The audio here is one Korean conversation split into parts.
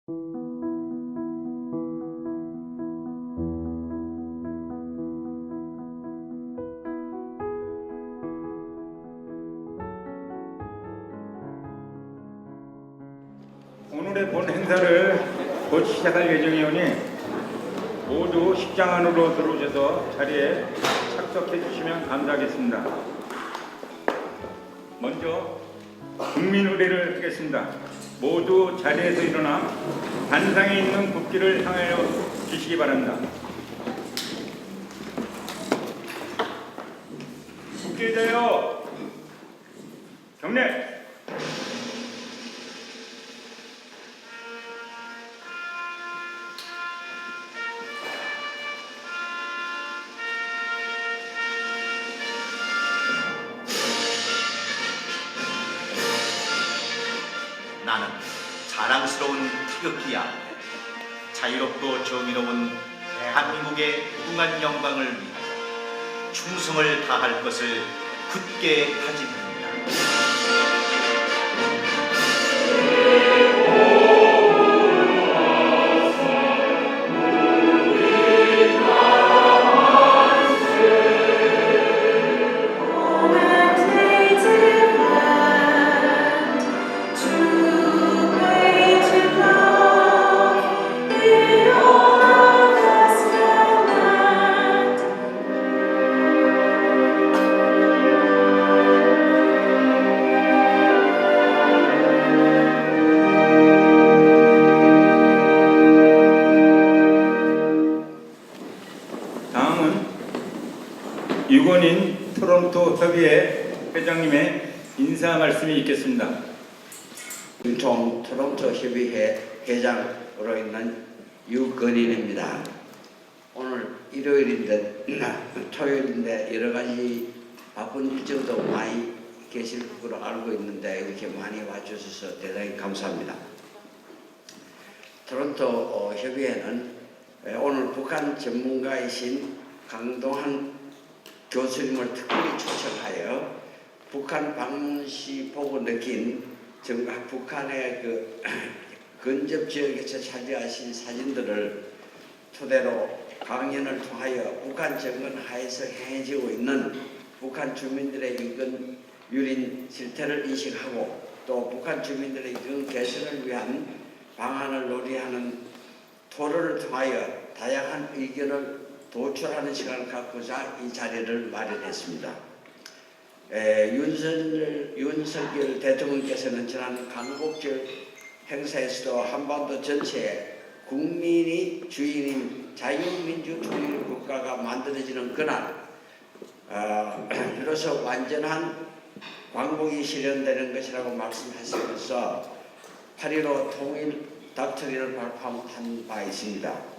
오늘의 본 행사를 곧 시작할 예정이오니 모두 식장 안으로 들어오셔서 자리에 착석해 주시면 감사하겠습니다. 먼저 국민 의례를 하겠습니다. 모두 자리에서 일어나 단상에 있는 국기를 향하여 주시기 바랍니다. 국기자여 경례! 나는 자랑스러운 태극기야. 자유롭고 정의로운 대한민국의 무궁한 영광을 위하여 충성을 다할 것을 굳게 다짐합니다. 유권인 토론토 협의회 회장님의 인사 말씀이 있겠습니다. 총 토론토 협의회 회장으로 있는 유건인입니다. 오늘 일요일인데 토요일인데 여러 가지 바쁜 일정도 많이 계실 거로 알고 있는데 이렇게 많이 와주셔서 대단히 감사합니다. 토론토 협의회는 오늘 북한 전문가이신 강동한 교수님을 특별히 초청하여 북한 방문 시 보고 느낀 북한의 그 근접 지역에서 차지하신 사진들을 토대로 강연을 통하여 북한 정권 하에서 행해지고 있는 북한 주민들의 인권 유린 실태를 인식하고 또 북한 주민들의 인권 개선을 위한 방안을 논의하는 토론을 통하여 다양한 의견을 도출하는 시간을 갖고자 이 자리를 마련했습니다. 윤석열 대통령께서는 지난 광복절 행사에서도 한반도 전체에 국민이 주인인 자유민주 통일 국가가 만들어지는 그날 비로소 완전한 광복이 실현되는 것이라고 말씀하시면서 8.15 통일 닥트린을 발표한 바 있습니다.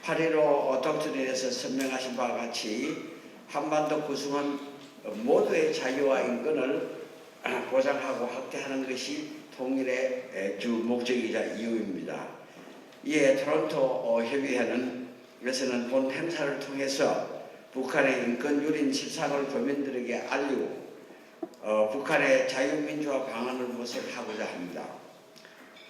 8.15 독트린에서 설명하신 바와 같이 한반도 구성은 모두의 자유와 인권을 보장하고 확대하는 것이 통일의 주 목적이자 이유입니다. 이에 토론토 협의회는 본 행사를 통해서 북한의 인권 유린 실상을 국민들에게 알리고 북한의 자유민주화 방안을 모색하고자 합니다.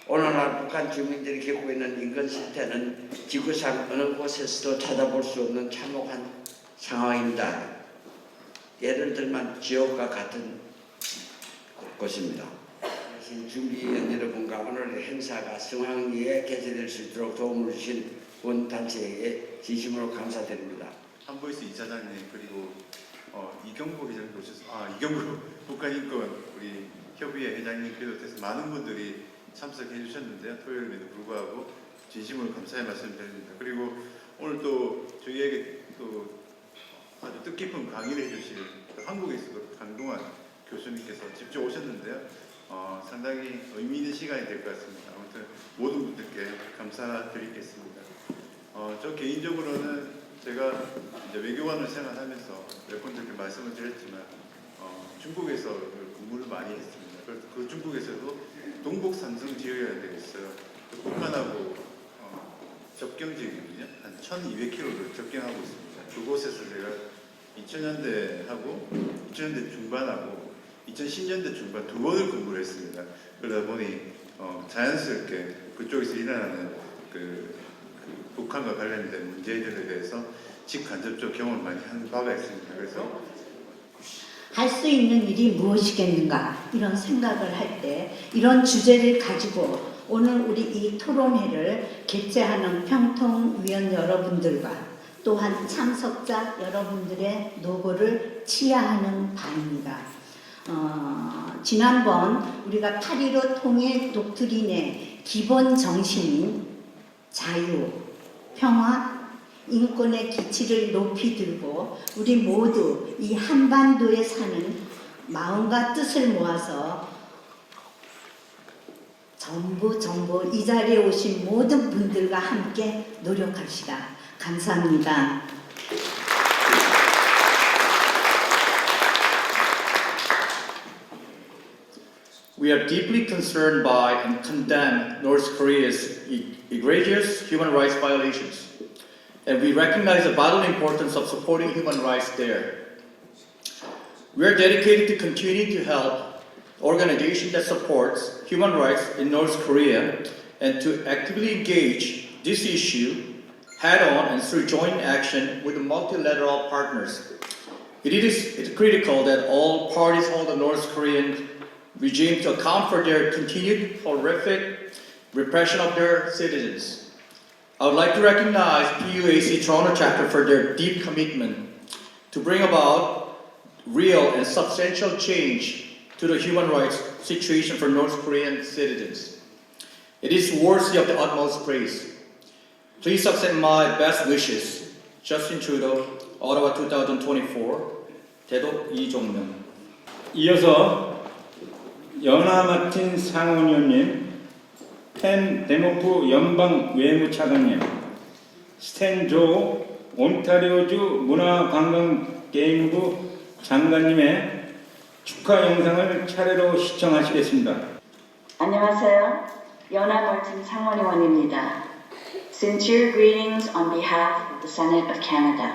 오늘날 북한 주민들이 겪고 있는 인권 실태는 지구상 어느 곳에서도 찾아볼 수 없는 참혹한 상황입니다. 예를 들면 지옥과 같은 곳입니다. 준비위원 여러분과 오늘의 행사가 성황리에 개최될 수 있도록 도움을 주신 본 단체에게 진심으로 감사드립니다. 한보이스 이사장님 그리고 이경보 회장님 오셔서 이경보 북한인권 우리 협의회 회장님 비롯해서 많은 분들이 참석해 주셨는데요. 토요일에도 불구하고 진심으로 감사의 말씀드립니다. 그리고 오늘 또 저희에게 또 아주 뜻깊은 강의를 해주실 한국에서도 강동환 교수님께서 직접 오셨는데요. 상당히 의미 있는 시간이 될 것 같습니다. 아무튼 모든 분들께 감사드리겠습니다. 저 개인적으로는 제가 이제 외교관을 생활하면서 몇 번 이렇게 말씀을 드렸지만 중국에서 근무를 많이 했습니다. 그 중국에서도 동북 삼성 지역이라는 데가 있어요. 북한하고 접경 지역이거든요. 한 1200km를 접경하고 있습니다. 그곳에서 제가 2000년대 중반하고 2010년대 중반 2번을 근무를 했습니다. 그러다 보니 자연스럽게 그쪽에서 일어나는 그 북한과 관련된 문제들에 대해서 직간접적 경험을 많이 한 바가 있습니다. 그래서 할 수 있는 일이 무엇이겠는가 이런 생각을 할 때 이런 주제를 가지고 오늘 우리 이 토론회를 개최하는 평통위원 여러분들과 또한 참석자 여러분들의 노고를 치하하는 바입니다. 지난번 우리가 8.15 통일 독트린의 기본 정신인 자유, 평화, 인권의 기치를 높이 들고 우리 모두 이 한반도에 사는 마음과 뜻을 모아서 전부 이 자리에 오신 모든 분들과 함께 노력합시다. 감사합니다. We are deeply concerned by and condemn North Korea's egregious human rights violations, and we recognize the vital importance of supporting human rights there. We are dedicated to continuing to help organizations that supports human rights in North Korea and to actively engage this issue head-on and through joint action with multilateral partners. It is critical that all parties hold the North Korean regime to account for their continued horrific repression of their citizens. I would like to recognize PUAC Toronto chapter for their deep commitment to bring about real and substantial change to the human rights situation for North Korean citizens. It is worthy of the utmost praise. Please accept my best wishes. Justin Trudeau, Ottawa 2024, 대독 이종명. 이어서 연하마틴 상원의원님, 펜 데모프 연방 외무차관님, 스탠조 온타리오주 문화관광게임부 장관님의 축하 영상을 차례로 시청하시겠습니다. 안녕하세요. 연하마틴 상원의원입니다. Sincere greetings on behalf of the Senate of Canada.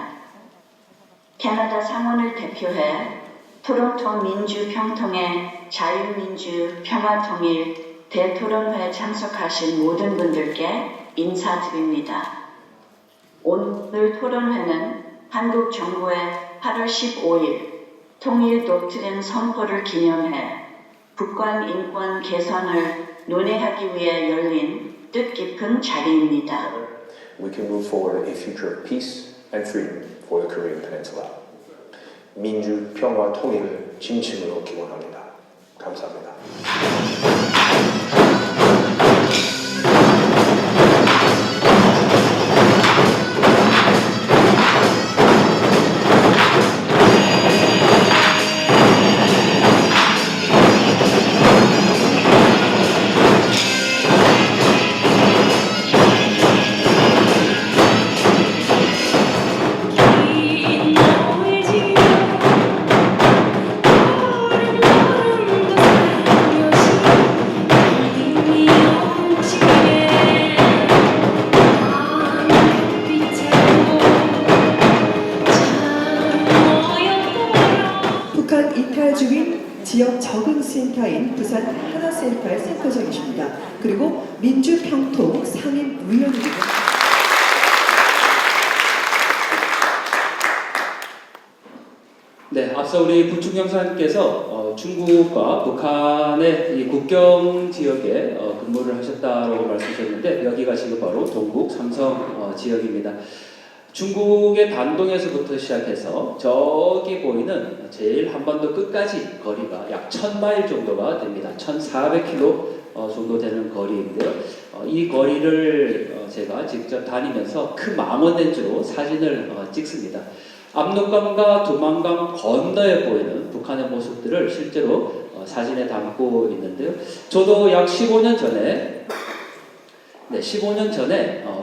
캐나다 상원을 대표해 토론토 민주평통의 자유민주 평화통일 대토론회에 참석하신 모든 분들께 인사드립니다. 오늘 토론회는 한국 정부의 8월 15일 통일 독트린 선포를 기념해 북한 인권 개선을 논의하기 위해 열린 뜻깊은 자리입니다. We can move forward a future of peace and freedom for the Korean Peninsula. 민주, 평화, 통일을 진심으로 기원합니다. 감사합니다. 북한 이탈 중인 지역 적응센터인 부산 하나센터의 센터장이십니다. 그리고 민주평통 상임위원입니다. 네, 앞서 우리 부총영사님께서 중국과 북한의 이 국경 지역에 근무를 하셨다고 말씀하셨는데 여기가 지금 바로 동국 삼성 지역입니다. 중국의 단동에서부터 시작해서 저기 보이는 제일 한반도 끝까지 거리가 약 1000마일 정도가 됩니다. 1400km 정도 되는 거리인데요. 이 거리를 제가 직접 다니면서 큰 망원렌즈로 사진을 찍습니다. 압록강과 두만강 건너에 보이는 북한의 모습들을 실제로 사진에 담고 있는데요. 저도 약 15년 전에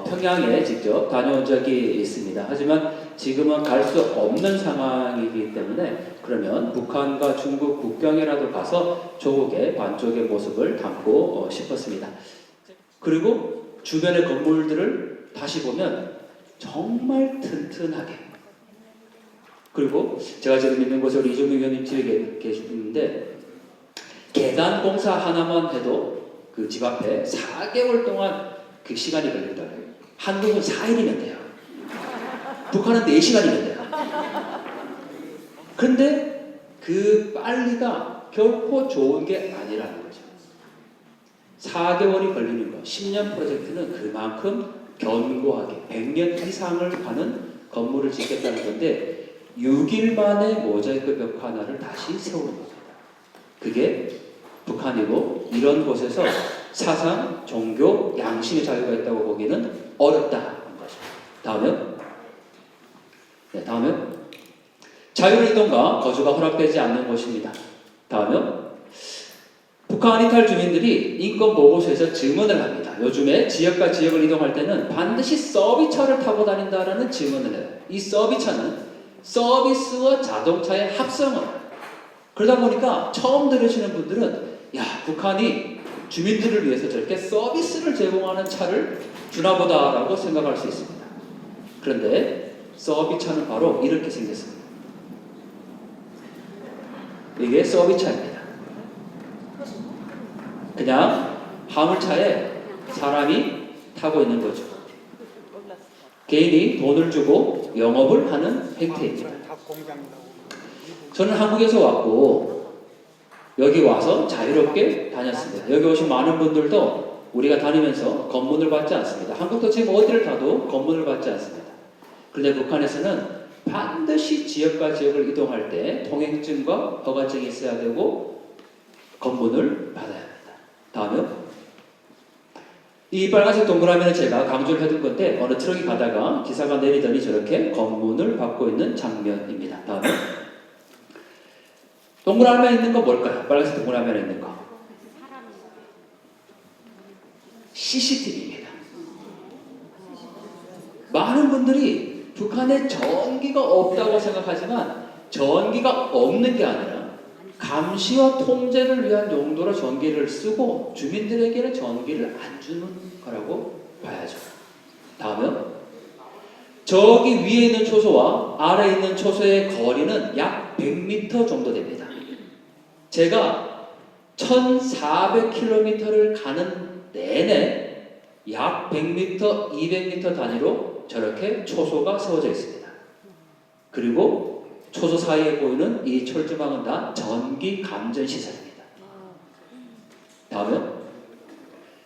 평양에 직접 다녀온 적이 있습니다. 하지만 지금은 갈 수 없는 상황이기 때문에 그러면 북한과 중국 국경이라도 가서 조국의 반쪽의 모습을 담고 싶었습니다. 그리고 주변의 건물들을 다시 보면 정말 튼튼하게, 그리고 제가 지금 있는 곳에 우리 이종명 의원님 집에 계시는데 계단 공사 하나만 해도 그 집 앞에 4개월 동안 그 시간이 걸린다고 해요. 한국은 4일이면 돼요. 북한은 4시간이면 돼요. 그런데 그 빨리가 결코 좋은 게 아니라는 거죠. 4개월이 걸리는 거, 10년 프로젝트는 그만큼 견고하게 100년 이상을 가는 건물을 짓겠다는 건데 6일 만에 모자이크 벽 하나를 다시 세우는 겁니다. 그게 북한이고 이런 곳에서 사상, 종교, 양심의 자유가 있다고 보기는 어렵다는 거죠. 다음은 자유로운 이동과 거주가 허락되지 않는 곳입니다. 다음은 북한 이탈 주민들이 인권보고서에서 증언을 합니다. 요즘에 지역과 지역을 이동할 때는 반드시 서비스차를 타고 다닌다라는 증언을 해요. 이 서비스차는 서비스와 자동차의 합성을 해요. 그러다 보니까 처음 들으시는 분들은 야, 북한이 주민들을 위해서 저렇게 서비스를 제공하는 차를 주나보다라고 생각할 수 있습니다. 그런데 서비스차는 바로 이렇게 생겼습니다. 이게 서비스차입니다. 그냥 화물차에 사람이 타고 있는 거죠. 개인이 돈을 주고 영업을 하는 행태입니다. 저는 한국에서 왔고 여기 와서 자유롭게 다녔습니다. 여기 오신 많은 분들도 우리가 다니면서 검문을 받지 않습니다. 한국도 지금 어디를 가도 검문을 받지 않습니다. 그런데 북한에서는 반드시 지역과 지역을 이동할 때 통행증과 허가증이 있어야 되고 검문을 받아야 합니다. 다음은 이 빨간색 동그라미는 제가 강조를 해둔 건데 어느 트럭이 가다가 기사가 내리더니 저렇게 검문을 받고 있는 장면입니다. 다음은 동그라미에 있는 거 뭘까요? 빨간색 동그라미에 있는 거 CCTV입니다. 많은 분들이 북한에 전기가 없다고 생각하지만 전기가 없는 게 아니라 감시와 통제를 위한 용도로 전기를 쓰고 주민들에게는 전기를 안 주는 거라고 봐야죠. 다음은 저기 위에 있는 초소와 아래에 있는 초소의 거리는 약 100m 정도 됩니다. 제가 1400km를 가는 내내 약 100m, 200m 단위로 저렇게 초소가 세워져 있습니다. 그리고 초소 사이에 보이는 이 철조망은 다 전기 감전 시설입니다. 다음은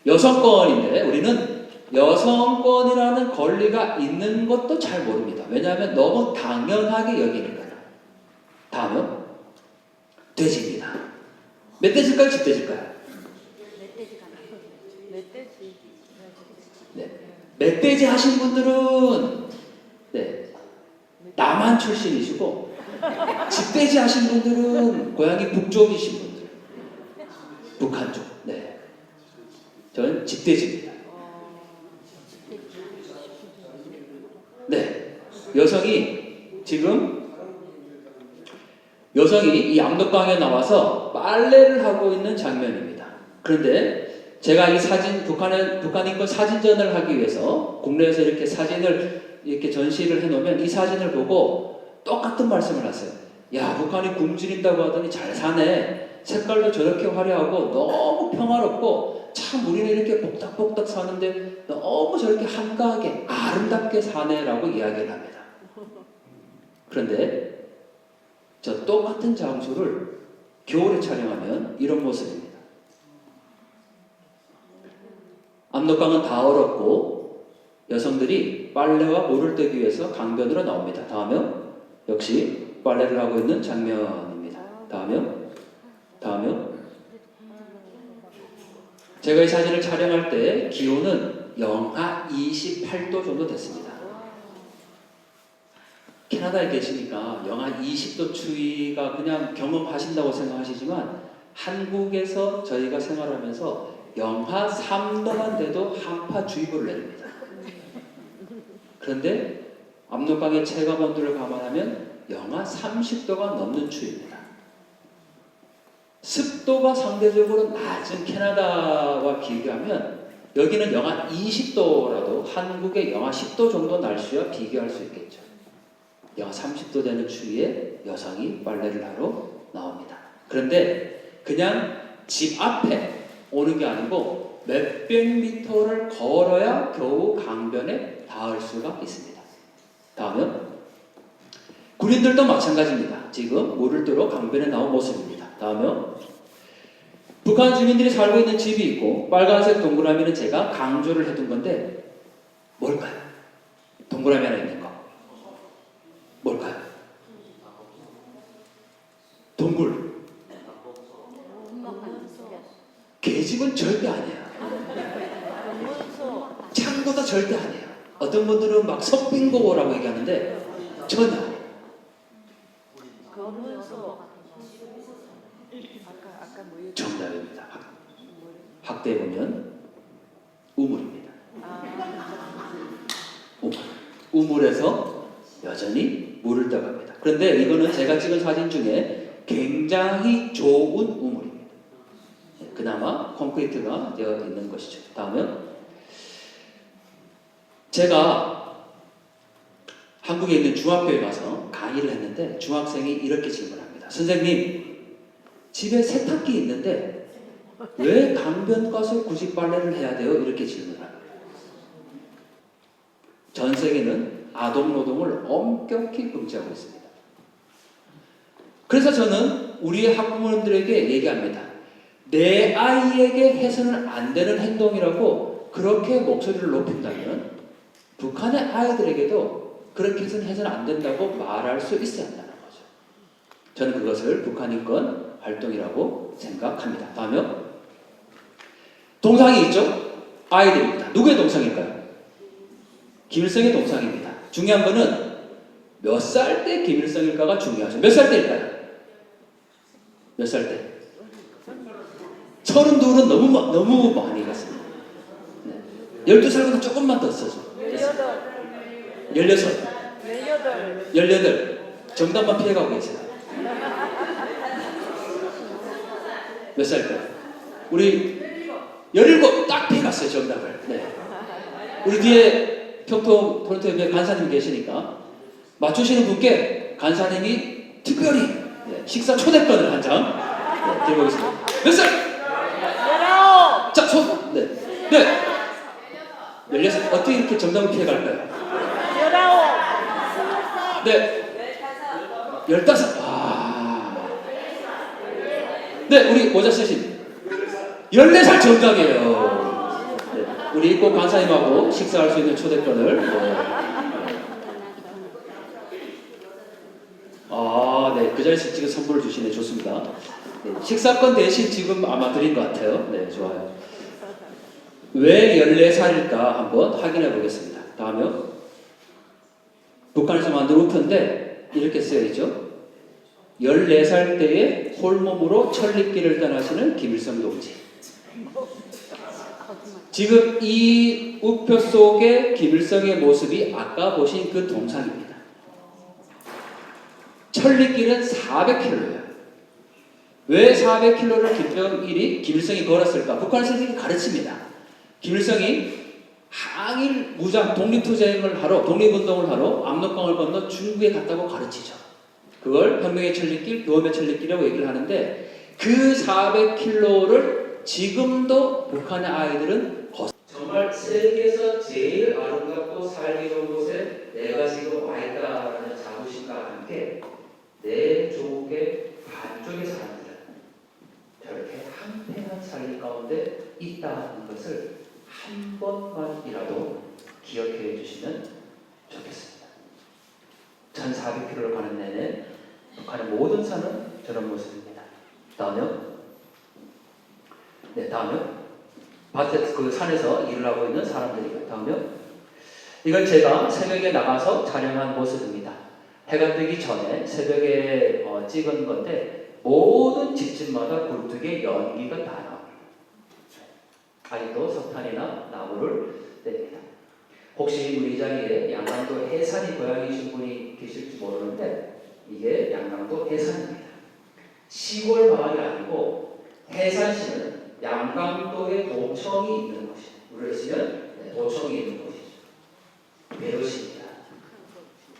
여성권인데 우리는 여성권이라는 권리가 있는 것도 잘 모릅니다. 왜냐하면 너무 당연하게 여기는 거예요. 다음은 돼지입니다. 멧돼지일까요? 집돼지일까요? 네. 멧돼지 하신 분들은 남한 출신이시고 집돼지 하신 분들은 고향이 북쪽이신 분들, 북한 쪽. 네, 저는 집돼지입니다. 네, 여성이 이 압록강에 나와서 빨래를 하고 있는 장면입니다. 그런데 제가 이 사진 북한 인권 사진전을 하기 위해서 국내에서 이렇게 사진을 이렇게 전시를 해놓으면 이 사진을 보고 똑같은 말씀을 하세요. 야, 북한이 굶주린다고 하더니 잘 사네. 색깔도 저렇게 화려하고 너무 평화롭고 참 우리는 이렇게 복닥복닥 사는데 너무 저렇게 한가하게 아름답게 사네라고 이야기를 합니다. 그런데 저 똑같은 장소를 겨울에 촬영하면 이런 모습입니다. 압록강은 다 얼었고 여성들이 빨래와 물을 떼기 위해서 강변으로 나옵니다. 다음은 역시 빨래를 하고 있는 장면입니다. 다음은 제가 이 사진을 촬영할 때 기온은 영하 28도 정도 됐습니다. 캐나다에 계시니까 영하 20도 추위가 그냥 경험하신다고 생각하시지만 한국에서 저희가 생활하면서 영하 3도만 돼도 한파주의보를 내립니다. 그런데 압록강의 체감온도를 감안하면 영하 30도가 넘는 추위입니다. 습도가 상대적으로 낮은 캐나다와 비교하면 여기는 영하 20도라도 한국의 영하 10도 정도 날씨와 비교할 수 있겠죠. 영하 30도 되는 추위에 여성이 빨래를 하러 나옵니다. 그런데 그냥 집 앞에 오는 게 아니고 몇백 미터를 걸어야 겨우 강변에 닿을 수가 있습니다. 다음은 군인들도 마찬가지입니다. 지금 물을 뜨러 강변에 나온 모습입니다. 다음은 북한 주민들이 살고 있는 집이 있고 빨간색 동그라미는 제가 강조를 해둔 건데 뭘까요? 동그라미 하나 있는 거 뭘까요? 동굴. 계집은 절대 아니에요. 창고도 절대 아니에요. 어떤 분들은 막 석빙고라고 얘기하는데 전혀 아니에요. 정답입니다. 확대해보면 우물입니다. 우물에서 여전히 물을 떠갑니다. 그런데 이거는 제가 찍은 사진 중에 굉장히 좋은 우물입니다. 그나마 콘크리트가 되어 있는 것이죠. 다음은 제가 한국에 있는 중학교에 가서 강의를 했는데 중학생이 이렇게 질문합니다. 선생님, 집에 세탁기 있는데 왜 강변 가서 굳이 빨래를 해야 돼요? 이렇게 질문을 합니다. 전 세계는 아동 노동을 엄격히 금지하고 있습니다. 그래서 저는 우리 학부모님들에게 얘기합니다. 내 아이에게 해서는 안 되는 행동이라고 그렇게 목소리를 높인다면 북한의 아이들에게도 그렇게 해서는 안 된다고 말할 수 있어야 한다는 거죠. 저는 그것을 북한 인권 활동이라고 생각합니다. 다음에 동상이 있죠? 아이들입니다. 누구의 동상일까요? 김일성의 동상입니다. 중요한 거는 몇 살 때 김일성일까가 중요하죠. 몇 살 때일까요? 몇 살 때? 32은 너무 많이 갔습니다. 네. 12살보다 조금만 더 써줘. 16. 18. 정답만 피해가고 계세요. 몇 살까요? 우리 17 딱 피해갔어요, 정답을. 네. 우리 뒤에 평통 토론토에 간사님 계시니까 맞추시는 분께 간사님이 특별히 식사 초대권을 한 장 들고 있습니다. 몇 살? 19! 자, 손! 네. 네. 16. 어떻게 이렇게 정답을 피해갈까요? 19! 네. 15. 네, 우리 모자 쓰신 14살 정답이에요. 네. 우리 꼭 간사님하고 식사할 수 있는 초대권을. 네. 그 자리에서 지금 선물을 주시네. 좋습니다. 네. 식사권 대신 지금 아마 드린 것 같아요. 네, 좋아요. 왜 14살일까 한번 확인해 보겠습니다. 다음에 북한에서 만든 우표인데 이렇게 쓰여있죠. 14살 때에 홀몸으로 천리길을 떠나시는 김일성 동지. 지금 이 우표 속에 김일성의 모습이 아까 보신 그 동상입니다. 천리길은 400km예요. 왜 400km를 김일성이 걸었을까? 북한에서 이렇게 가르칩니다. 김일성이 항일 무장 독립투쟁을 하러, 독립운동을 하러 압록강을 건너 중국에 갔다고 가르치죠. 그걸 혁명의 천리길, 교험의 천리길이라고 얘기를 하는데 그 400km를 지금도 북한의 아이들은 정말 세계에서 제일 아름답고 살기 좋은 곳에 내가 지금 와 있다라는 자부심과 함께 내 조국의 반쪽의 사람들은 저렇게 한패한 살기 가운데 있다는 것을 한 번만이라도 기억해 주시면 좋겠습니다. 1400km를 가는 내내 북한의 모든 산은 저런 모습입니다. 다음에 밭에 그 산에서 일을 하고 있는 사람들이고, 다음에 이건 제가 새벽에 나가서 촬영한 모습입니다. 해가 뜨기 전에 새벽에 찍은 건데 모든 집집마다 굴뚝에 연기가 다 나옵니다. 아직도 석탄이나 나무를 냅니다. 혹시 우리 자리에 양강도 해산이 고향이신 분이 계실지 모르는데 이게 양강도 해산입니다. 시골 마을이 아니고 해산시는 양강도에 도청이 있는 곳이에요. 우리를 쓰면 도청이 있는 곳이죠. 배도시입니다.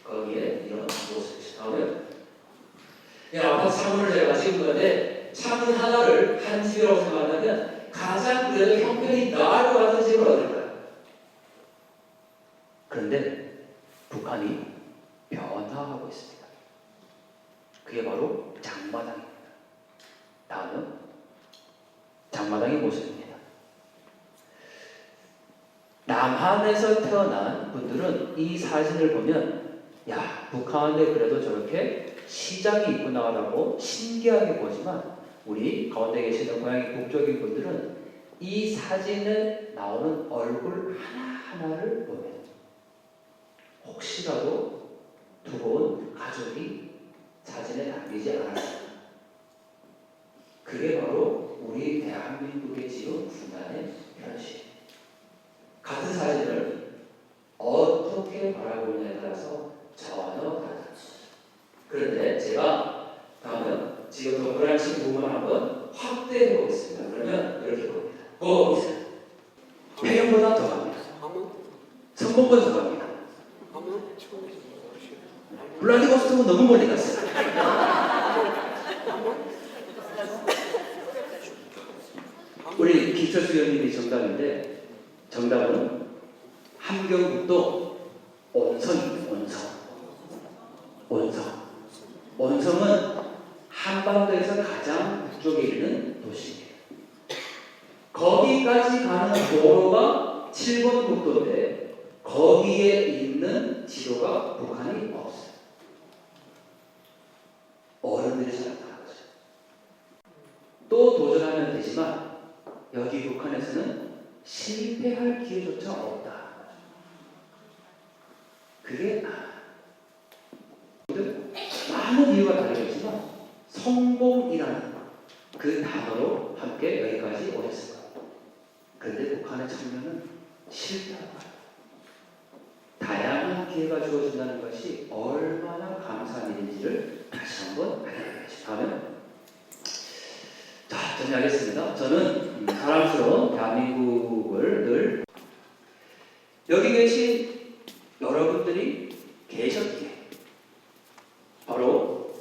거기에 이런 모습이죠. 다음에 아파트 창문을 제가 찍은 건데 창문 하나를 한 집이라고 생각하면 가장 그래도 형편이 나을 것 같은 집은 어딜까요? 그런데 북한이 변화하고 있습니다. 그게 바로 장마당입니다. 다음은 장마당의 모습입니다. 남한에서 태어난 분들은 이 사진을 보면 야, 북한에 그래도 저렇게 시장이 있구나라고 신기하게 보지만 우리 가운데 계시는 고향이 북쪽인 분들은 이 사진에 나오는 얼굴 하나하나를 보면 혹시라도 두고 온 가족이 사진에 담기지 않았을까. 그게 바로 우리 대한민국의 지금 군단의 현실. 같은 사진을 어떻게 바라보느냐에 따라서 전혀 다르다. 그런데 제가 다음은 지금 동그라미 부분을 한번 확대해 보겠습니다. 그러면 이렇게 봅니다. 보세요. 해영보다 더 갑니다. 성공보다 더 갑니다. 블라디보스토크는 너무 멀리 갔어요. 우리 기철수 의원님이 정답인데 정답은 함경북도 온성입니다. 온성은 한반도에서 가장 북쪽에 있는 도시입니다. 거기까지 가는 도로가 7번 국도인데 거기에 있는 지도가 북한이 없어요. 어른들이 생각하는 거죠. 또 도전하면 되지만 여기 북한에서는 실패할 기회조차 없다. 그게 많은 이유가 다르겠지만 성공이라는 그 단어로 함께 여기까지 오셨습니다. 그런데 북한의 청년은 실패합니다. 다양한 기회가 주어진다는 것이 얼마나 감사한 일인지를 다시 한번 알아보겠습니다. 자, 정리하겠습니다. 저는 사랑스러운 대한민국을 늘 여기 계신 여러분들이 계셨기에 바로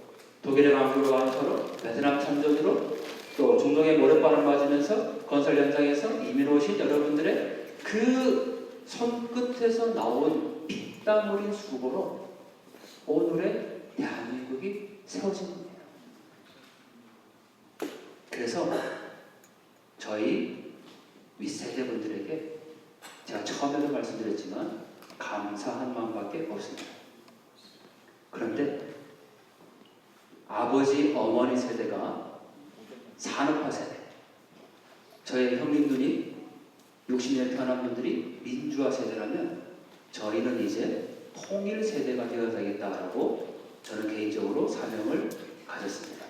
독일의 강주로 가는 서로 베트남 참전으로 또 중동의 모래바람 맞으면서 건설 현장에서 이민 오신 여러분들의 그 손끝에서 나온 피땀 흘린 수고로 오늘의 대한민국이 세워진 겁니다. 그래서 저희 윗세대 분들에게 제가 처음에도 말씀드렸지만 감사한 마음밖에 없습니다. 그런데 아버지, 어머니 세대가 산업화 세대, 저희 형님들이 60년 태어난 분들이 민주화 세대라면 저희는 이제 통일 세대가 되어야 되겠다라고 저는 개인적으로 사명을 가졌습니다.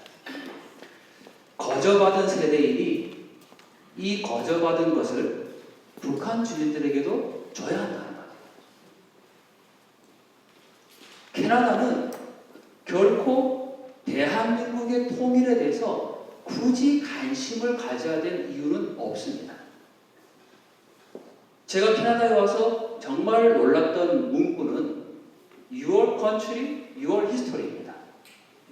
거저받은 세대이니 이 거저받은 것을 북한 주민들에게도 줘야 한다는 거예요. 캐나다는 결코 대한민국의 통일에 대해서 굳이 관심을 가져야 될 이유는 없습니다. 제가 캐나다에 와서 정말 놀랐던 문구는 Your country, your history입니다.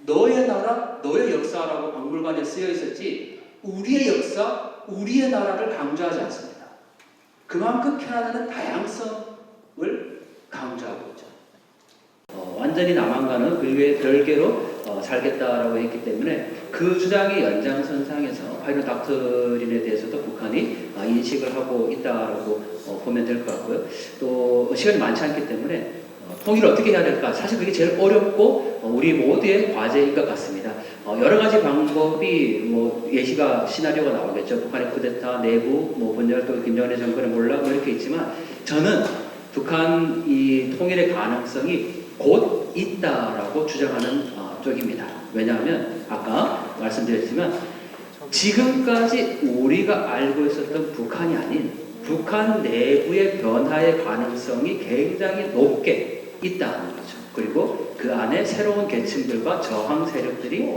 너의 나라, 너의 역사라고 박물관에 쓰여 있었지 우리의 역사, 우리의 나라를 강조하지 않습니다. 그만큼 캐나다는 다양성을 강조하고 있죠. 완전히 남한과는 그 외에 별개로 살겠다라고 했기 때문에 그 주장의 연장선상에서 파이론 닥터린에 대해서도 북한이 인식을 하고 있다라고 보면 될 것 같고요. 또 시간이 많지 않기 때문에 통일을 어떻게 해야 될까? 사실 그게 제일 어렵고 우리 모두의 과제인 것 같습니다. 여러 가지 방법이 예시가 시나리오가 나오겠죠. 북한의 쿠데타, 내부, 분열 또 김정은의 정권의 몰락 이렇게 있지만 저는 북한 이 통일의 가능성이 곧 있다라고 주장하는 쪽입니다. 왜냐하면 아까 말씀드렸지만 지금까지 우리가 알고 있었던 북한이 아닌 북한 내부의 변화의 가능성이 굉장히 높게 있다는 거죠. 그리고 그 안에 새로운 계층들과 저항 세력들이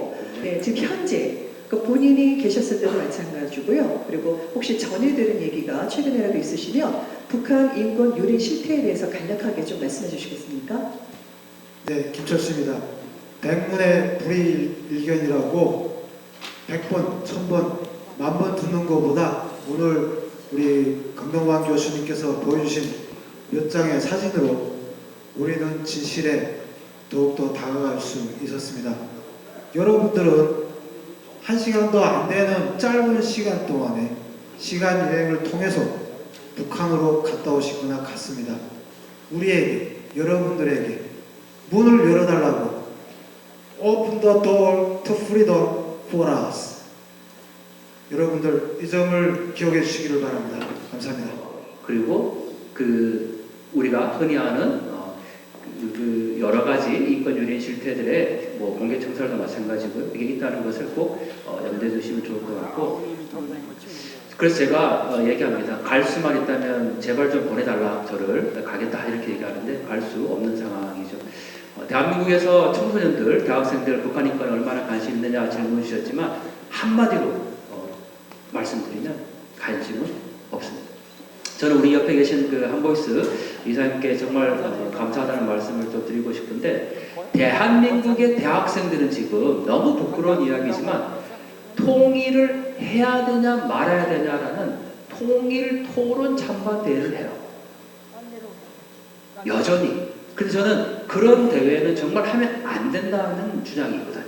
네, 지금 현재 본인이 계셨을 때도 마찬가지고요. 그리고 혹시 전에 들은 얘기가 최근에라도 있으시면 북한 인권 유린 실태에 대해서 간략하게 좀 말씀해 주시겠습니까? 네, 김철수입니다. 백문의 불일견이라고 100번, 1000번, 10,000번 듣는 것보다 오늘 우리 강동원 교수님께서 보여주신 몇 장의 사진으로 우리는 진실에 더욱더 다가갈 수 있었습니다. 여러분들은 1시간도 안 되는 짧은 시간 동안에 시간 여행을 통해서 북한으로 갔다 오시거나 갔습니다. 우리에게, 여러분들에게 문을 열어달라고 Open the door to freedom for us. 여러분들 이 점을 기억해 주시기를 바랍니다. 감사합니다. 그리고 우리가 흔히 아는 그 여러 가지 인권 유린 실태들의 뭐 공개 청사도 마찬가지고요. 이게 있다는 것을 꼭 염두에 두시면 좋을 것 같고, 그래서 제가 얘기합니다. 갈 수만 있다면 제발 좀 보내달라, 저를 가겠다 이렇게 얘기하는데 갈 수 없는 상황이죠. 대한민국에서 청소년들, 대학생들 북한 인권에 얼마나 관심 있느냐 질문 주셨지만 한마디로 말씀드리면 관심은 없습니다. 저는 우리 옆에 계신 그 한보이스 이사님께 정말 감사하다는 말씀을 좀 드리고 싶은데, 대한민국의 대학생들은 지금 너무 부끄러운 이야기지만 통일을 해야 되냐 말아야 되냐라는 통일 토론 찬반 대회를 해요. 여전히. 근데 저는 그런 대회는 정말 하면 안 된다는 주장이거든요.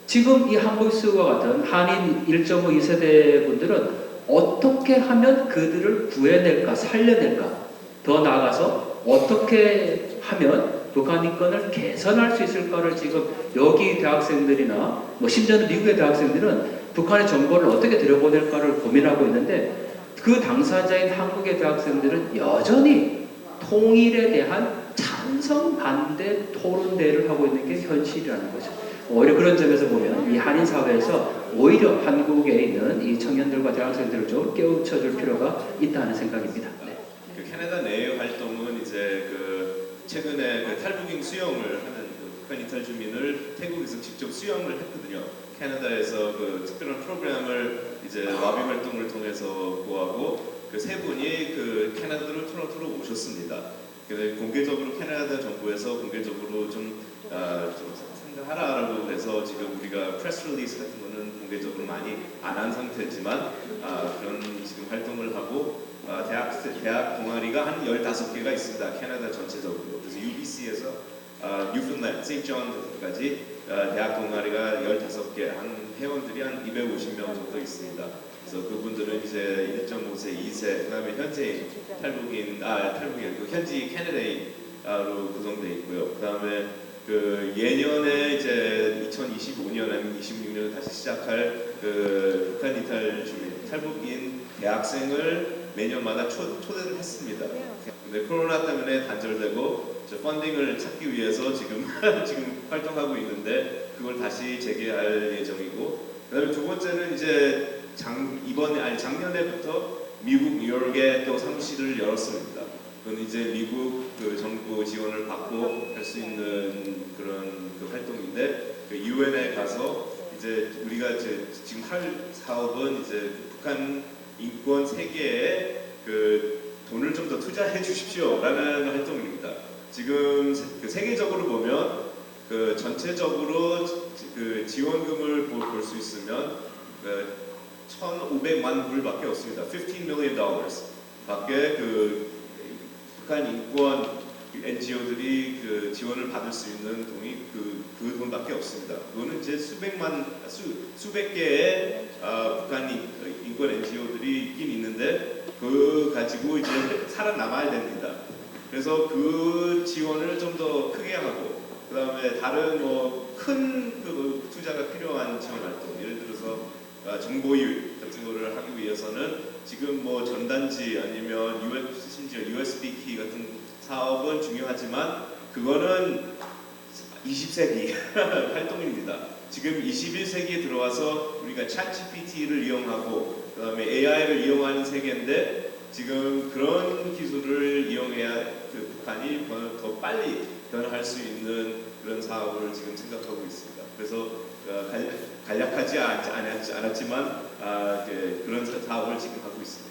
지금 이 한보이스와 같은 한인 1.5, 2세대 분들은 어떻게 하면 그들을 구해낼까, 살려낼까, 더 나아가서 어떻게 하면 북한 인권을 개선할 수 있을까를 지금 여기 대학생들이나 뭐 심지어는 미국의 대학생들은 북한의 정보를 어떻게 들여보낼까를 고민하고 있는데, 그 당사자인 한국의 대학생들은 여전히 통일에 대한 찬성 반대 토론대를 하고 있는 게 현실이라는 거죠. 오히려 그런 점에서 보면 이 한인 사회에서 오히려 한국에 있는 이 청년들과 대학생들을 좀 깨우쳐줄 필요가 있다는 생각입니다. 네. 그 캐나다 내의 활동은 이제 최근에 탈북인 수용을 하는 북한 이탈 주민을 태국에서 직접 수용을 했거든요. 캐나다에서 특별한 프로그램을 이제 러비 활동을 통해서 구하고 그 세 분이 캐나다로 토론토로 오셨습니다. 공개적으로 캐나다 정부에서 공개적으로 좀 상담하라라고 해서 지금 우리가 프레스 릴리스 같은 거는 공개적으로 많이 안 한 상태지만 그런 지금 활동을 하고 대학 동아리가 한 15개가 있습니다. 캐나다 전체적으로. 그래서 UBC에서 뉴펀랜드, 세인트존까지 대학 동아리가 15개, 한 회원들이 한 250명 정도 있습니다. 그래서 그분들은 이제 1.5세, 2세, 그다음에 현재 탈북인 현지 캐나다인으로 구성되어 있고요. 그다음에 예년에 이제 2025년 아니면 26년에 다시 시작할 북한 이탈 주민, 탈북인 대학생을 매년마다 초대를 했습니다. 근데 코로나 때문에 단절되고 펀딩을 찾기 위해서 지금 활동하고 있는데 그걸 다시 재개할 예정이고, 그다음에 두 번째는 이제 작년에부터 미국 뉴욕에 또 사무실을 열었습니다. 그건 이제 미국 정부 지원을 받고 할 수 있는 그런 활동인데, UN에 가서 이제 우리가 지금 할 사업은 이제 북한 인권 세계에 돈을 좀 더 투자해 주십시오라는 활동입니다. 지금 세계적으로 보면 전체적으로 지원금을 볼 수 있으면 1,500만 불밖에 없습니다. $15 million 밖에 북한 인권 NGO들이 지원을 받을 수 있는 돈이 그 돈밖에 없습니다. 그거는 이제 수백 개의 북한 인권 NGO들이 있긴 있는데 그 가지고 이제 살아남아야 됩니다. 그래서 그 지원을 좀 더 크게 하고, 그 다음에 다른 큰 투자가 필요한 지원 활동, 예를 들어서 정보율 같은 거를 하기 위해서는 지금 전단지 아니면 심지어 USB 키 같은 사업은 중요하지만 그거는 20세기 활동입니다. 지금 21세기에 들어와서 우리가 챗GPT를 이용하고 그다음에 AI를 이용하는 세계인데, 지금 그런 기술을 이용해야 북한이 더 빨리 변화할 수 있는 그런 사업을 지금 생각하고 있습니다. 그래서 간략하지 않았지만 그런 사업을 지금 하고 있습니다.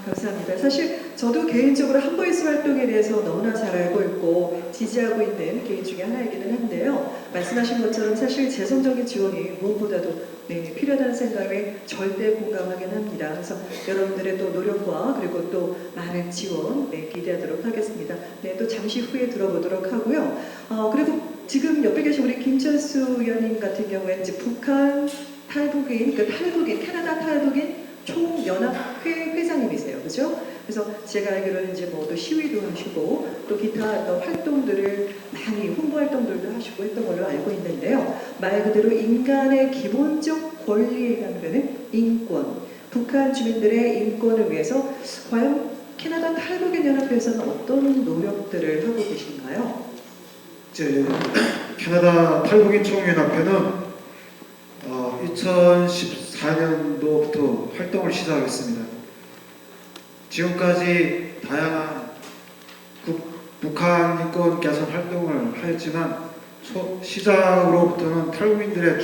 감사합니다. 사실 저도 개인적으로 한보이스 활동에 대해서 너무나 잘 알고 있고 지지하고 있는 개인 중에 하나이기는 한데요. 말씀하신 것처럼 사실 재정적인 지원이 무엇보다도 필요하다는 생각에 절대 공감하긴 합니다. 그래서 여러분들의 또 노력과 그리고 또 많은 지원 기대하도록 하겠습니다. 또 잠시 후에 들어보도록 하고요. 그리고 지금 옆에 계신 우리 김철수 의원님 같은 경우에는 이제 북한 탈북인, 캐나다 탈북인 총연합회 회장님이세요. 그죠? 그래서 제가 알기로는 이제 뭐 또 시위도 하시고 또 기타 어떤 활동들을 많이 홍보 활동들도 하시고 했던 걸로 알고 있는데요. 말 그대로 인간의 기본적 권리라는 거는 인권, 북한 주민들의 인권을 위해서 과연 캐나다 탈북인 연합회에서는 어떤 노력들을 하고 계신가요? 이제 캐나다 탈북인 총연합회는 2014년도부터 활동을 시작했습니다. 지금까지 다양한 북한 인권 개선 활동을 하였지만 시작으로부터는 탈북민들의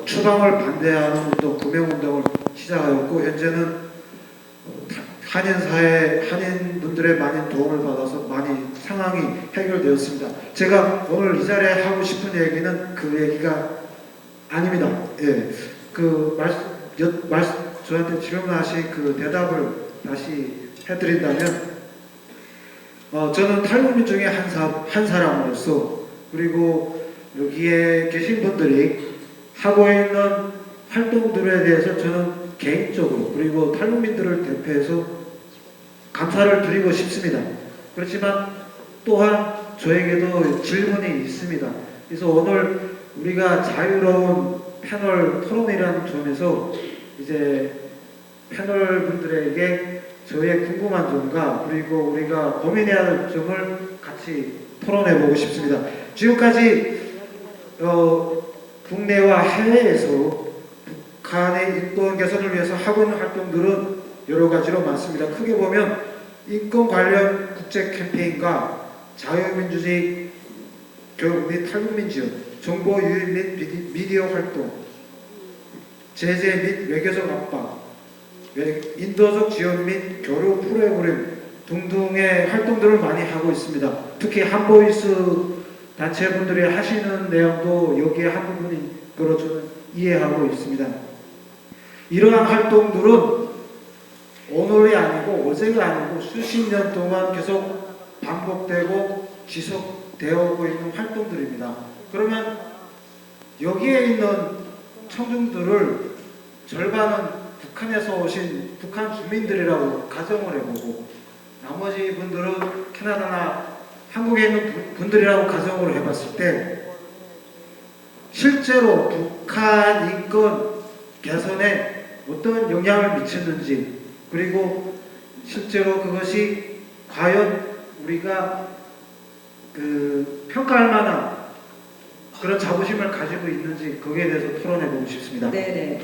추방을 반대하는 운동, 구명운동을 시작하였고 현재는 한인분들의 많은 도움을 받아서 많이 상황이 해결되었습니다. 제가 오늘 이 자리에 하고 싶은 얘기는 그 얘기가 아닙니다. 예, 저한테 질문하신 그 대답을 다시 해드린다면, 저는 탈북민 중에 한 사람으로서 그리고 여기에 계신 분들이 하고 있는 활동들에 대해서 저는 개인적으로 그리고 탈북민들을 대표해서 감사를 드리고 싶습니다. 그렇지만 또한 저에게도 질문이 있습니다. 그래서 오늘 우리가 자유로운 패널 토론이라는 점에서 이제 패널 분들에게 저의 궁금한 점과 그리고 우리가 고민해야 할 점을 같이 토론해 보고 싶습니다. 지금까지 국내와 해외에서 북한의 인권 개선을 위해서 하고 있는 활동들은 여러 가지로 많습니다. 크게 보면 인권 관련 국제 캠페인과 자유민주주의 교육 및 탈북민 지원, 정보 유입 및 미디어 활동, 제재 및 외교적 압박, 인도적 지원 및 교류 프로그램 등등의 활동들을 많이 하고 있습니다. 특히 한보이스 단체분들이 하시는 내용도 여기에 한 부분인 것으로 저는 이해하고 있습니다. 이러한 활동들은 오늘이 아니고 어제가 아니고 수십 년 동안 계속 반복되고 지속되어 오고 있는 활동들입니다. 그러면 여기에 있는 청중들을 절반은 북한에서 오신 북한 주민들이라고 가정을 해보고 나머지 분들은 캐나다나 한국에 있는 분들이라고 가정을 해봤을 때 실제로 북한 인권 개선에 어떤 영향을 미쳤는지 그리고 실제로 그것이 과연 우리가 평가할 만한 그런 자부심을 가지고 있는지 거기에 대해서 토론해보고 싶습니다. 네네.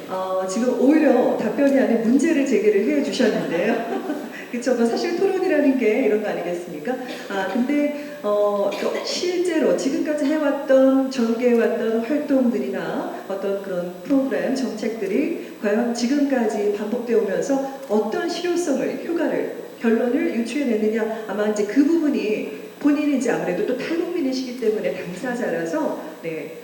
지금 오히려 답변이 아닌 문제를 제기를 해 주셨는데요. 그렇죠. 사실 토론이라는 게 이런 거 아니겠습니까? 근데 실제로 지금까지 해왔던 전개해왔던 활동들이나 어떤 그런 프로그램 정책들이 과연 지금까지 반복되어 오면서 어떤 실효성을 결론을 유추해내느냐 아마 이제 그 부분이 본인이 이제 아무래도 또 탈북민이시기 때문에 당사자라서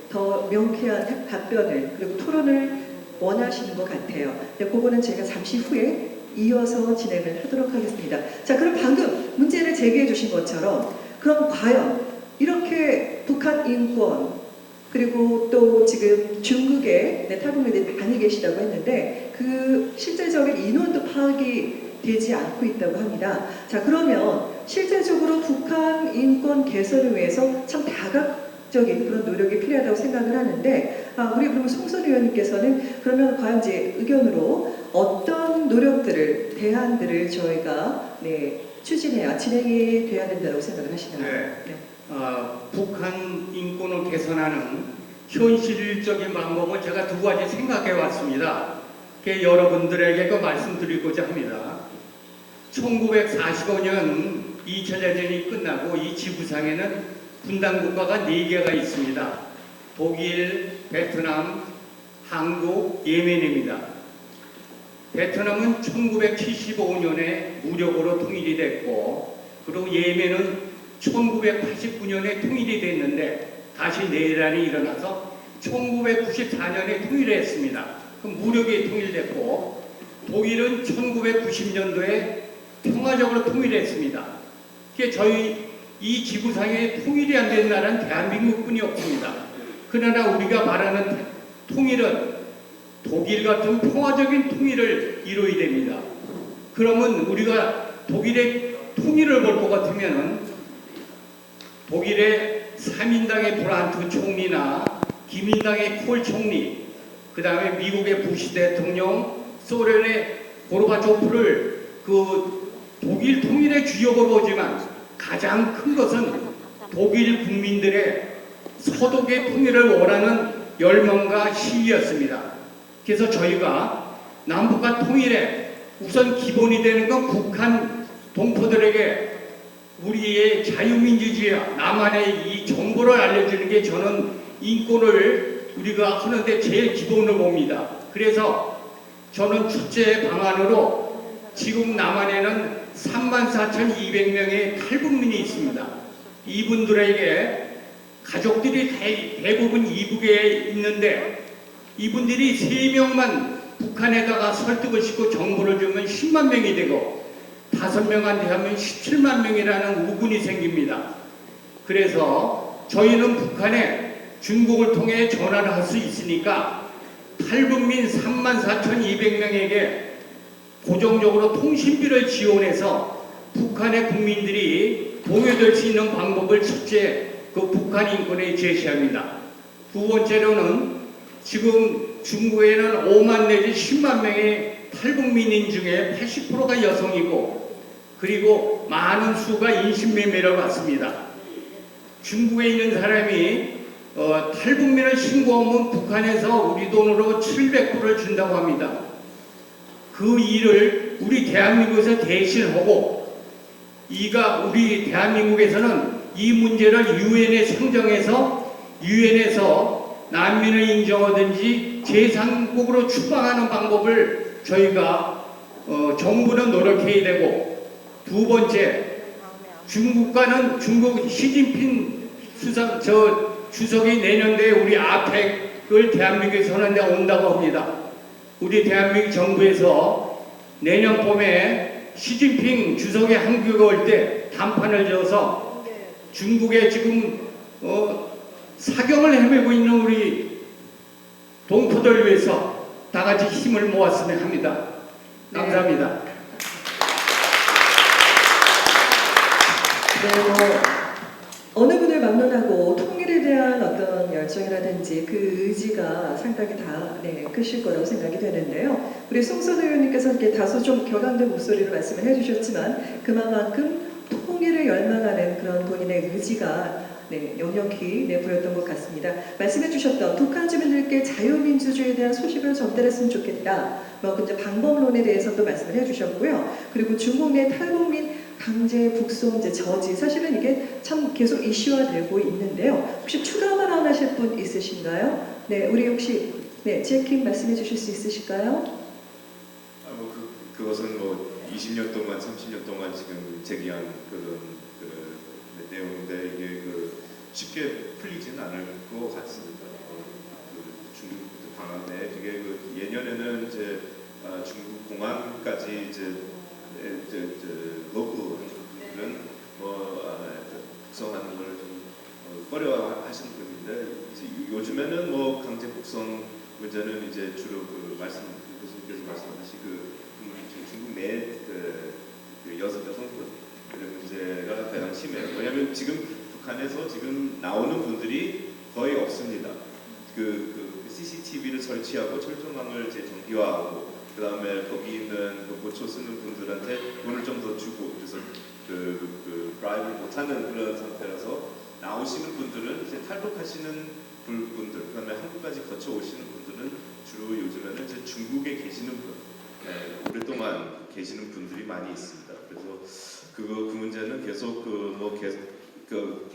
더 명쾌한 답변을 그리고 토론을 원하시는 것 같아요. 그거는 제가 잠시 후에 이어서 진행을 하도록 하겠습니다. 자, 그럼 방금 문제를 제기해 주신 것처럼 그럼 과연 이렇게 북한 인권 그리고 또 지금 중국에 탈북민들이 많이 계시다고 했는데 그 실제적인 인원도 파악이 되지 않고 있다고 합니다. 자, 그러면 실제적으로 북한 인권 개선을 위해서 참 다각적인 그런 노력이 필요하다고 생각을 하는데 우리 그러면 송선 의원님께서는 그러면 과연 이제 의견으로 어떤 노력들을 대안들을 저희가 추진해야 진행이 돼야 된다고 생각을 하시나요? 북한 인권을 개선하는 현실적인 방법을 제가 두 가지 생각해 왔습니다. 여러분들에게 말씀드리고자 합니다. 1945년 2차 대전이 끝나고 이 지구상에는 분단 국가가 4개가 있습니다. 독일, 베트남, 한국, 예멘입니다. 베트남은 1975년에 무력으로 통일이 됐고 그리고 예멘은 1989년에 통일이 됐는데 다시 내란이 일어나서 1994년에 통일을 했습니다. 그럼 무력이 통일됐고 독일은 1990년도에 평화적으로 통일했습니다. 그게 저희 이 지구상에 통일이 안 된 나라는 대한민국뿐이 없습니다. 그러나 우리가 말하는 통일은 독일 같은 평화적인 통일을 이루어야 됩니다. 그러면 우리가 독일의 통일을 볼 것 같으면 독일의 3인당의 브란트 총리나 기민당의 콜 총리, 그 다음에 미국의 부시 대통령, 소련의 고르바초프를 그 독일 통일의 주역으로 보지만 가장 큰 것은 독일 국민들의 서독의 통일을 원하는 열망과 시위였습니다. 그래서 저희가 남북한 통일에 우선 기본이 되는 건 북한 동포들에게 우리의 자유민주주의와 남한의 이 정보를 알려주는 게 저는 인권을 우리가 하는데 제일 기본으로 봅니다. 그래서 저는 첫째 방안으로 지금 남한에는 34,200명의 탈북민이 있습니다. 이분들에게 가족들이 대부분 이북에 있는데 이분들이 3명만 북한에다가 설득을 시키고 정보를 주면 10만 명이 되고 5명한테 하면 17만 명이라는 우군이 생깁니다. 그래서 저희는 북한에 중국을 통해 전화를 할 수 있으니까 탈북민 34,200명에게 고정적으로 통신비를 지원해서 북한의 국민들이 동요될 수 있는 방법을 첫째 그 북한 인권에 제시합니다. 두 번째로는 지금 중국에는 5만 내지 10만 명의 탈북민인 중에 80%가 여성이고 그리고 많은 수가 인신매매를 받습니다. 중국에 있는 사람이 탈북민을 신고하면 북한에서 우리 돈으로 700불을 준다고 합니다. 그 일을 우리 대한민국에서 대신하고 우리 대한민국에서는 이 문제를 유엔에 상정해서 유엔에서 난민을 인정하든지 제3국으로 추방하는 방법을 저희가 정부는 노력해야 되고 두 번째 중국과는 중국 시진핑 주석이 내년도에 우리 아펙을 대한민국에 선언대 온다고 합니다. 우리 대한민국 정부에서 내년 봄에 시진핑 주석이 한국에 올 때 담판을 지어서 중국에 지금 사경을 헤매고 있는 우리 동포들 위해서 다 같이 힘을 모았으면 합니다. 감사합니다. 어느 분을 막론하고 통일에 대한 어떤 열정이라든지 그 의지가 상당히 크실 거라고 생각이 되는데요. 우리 송선 의원님께서 이렇게 다소 좀 격앙된 목소리로 말씀을 해주셨지만 그만큼 통일을 열망하는 그런 본인의 의지가 역력히 보였던 것 같습니다. 말씀해 주셨던 북한 주민들께 자유민주주의에 대한 소식을 전달했으면 좋겠다. 근데 방법론에 대해서도 말씀을 해주셨고요. 그리고 중국 내 탈북민 강제 북송제 저지 사실은 이게 참 계속 이슈화되고 있는데요. 혹시 추가 발언 하실 분 있으신가요? 네, 우리 혹시 제킹 말씀해 주실 수 있으실까요? 그것은 20년 동안 30년 동안 지금 제기한 그런 내용인데 이게 쉽게 풀리지는 않을 것 같습니다. 중국 방한 내에 되게 예년에는 이제 중국 공항까지 이제 로그는 북송하는 걸 좀 꺼려하시는 분인데 요즘에는 강제 북송 문제는 이제 주로 교수님께서 말씀하신 중국 내 여성분 문제가 가장 심해요. 왜냐하면 지금 북한에서 지금 나오는 분들이 거의 없습니다. CCTV를 설치하고 철조망을 정기화하고 그 다음에 거기 있는 보초 쓰는 분들한테 돈을 좀 더 주고 그래서 브라이브를 못하는 그런 상태라서 나오시는 분들은 이제 탈북하시는 분들 그 다음에 한국까지 거쳐 오시는 분들은 주로 요즘에는 이제 중국에 계시는 분 오랫동안 계시는 분들이 많이 있습니다. 그래서 그 문제는 계속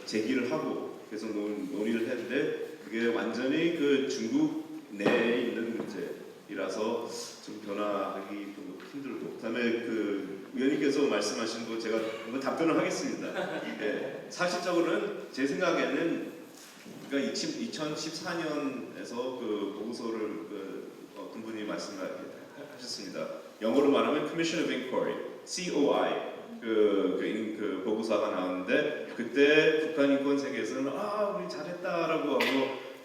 제기를 하고 계속 논의를 했는데 그게 완전히 중국 내에 있는 문제이라서 좀 변화하기 좀 힘들고 그다음에 위원님께서 말씀하신 거 제가 한번 답변을 하겠습니다. 사실적으로는 제 생각에는 그러니까 2014년에서 그 보고서를 어떤 분이 말씀하셨습니다. 영어로 말하면 Commission of Inquiry, COI 그 보고서가 나왔는데 그때 북한 인권 세계에서는 우리 잘했다라고 하고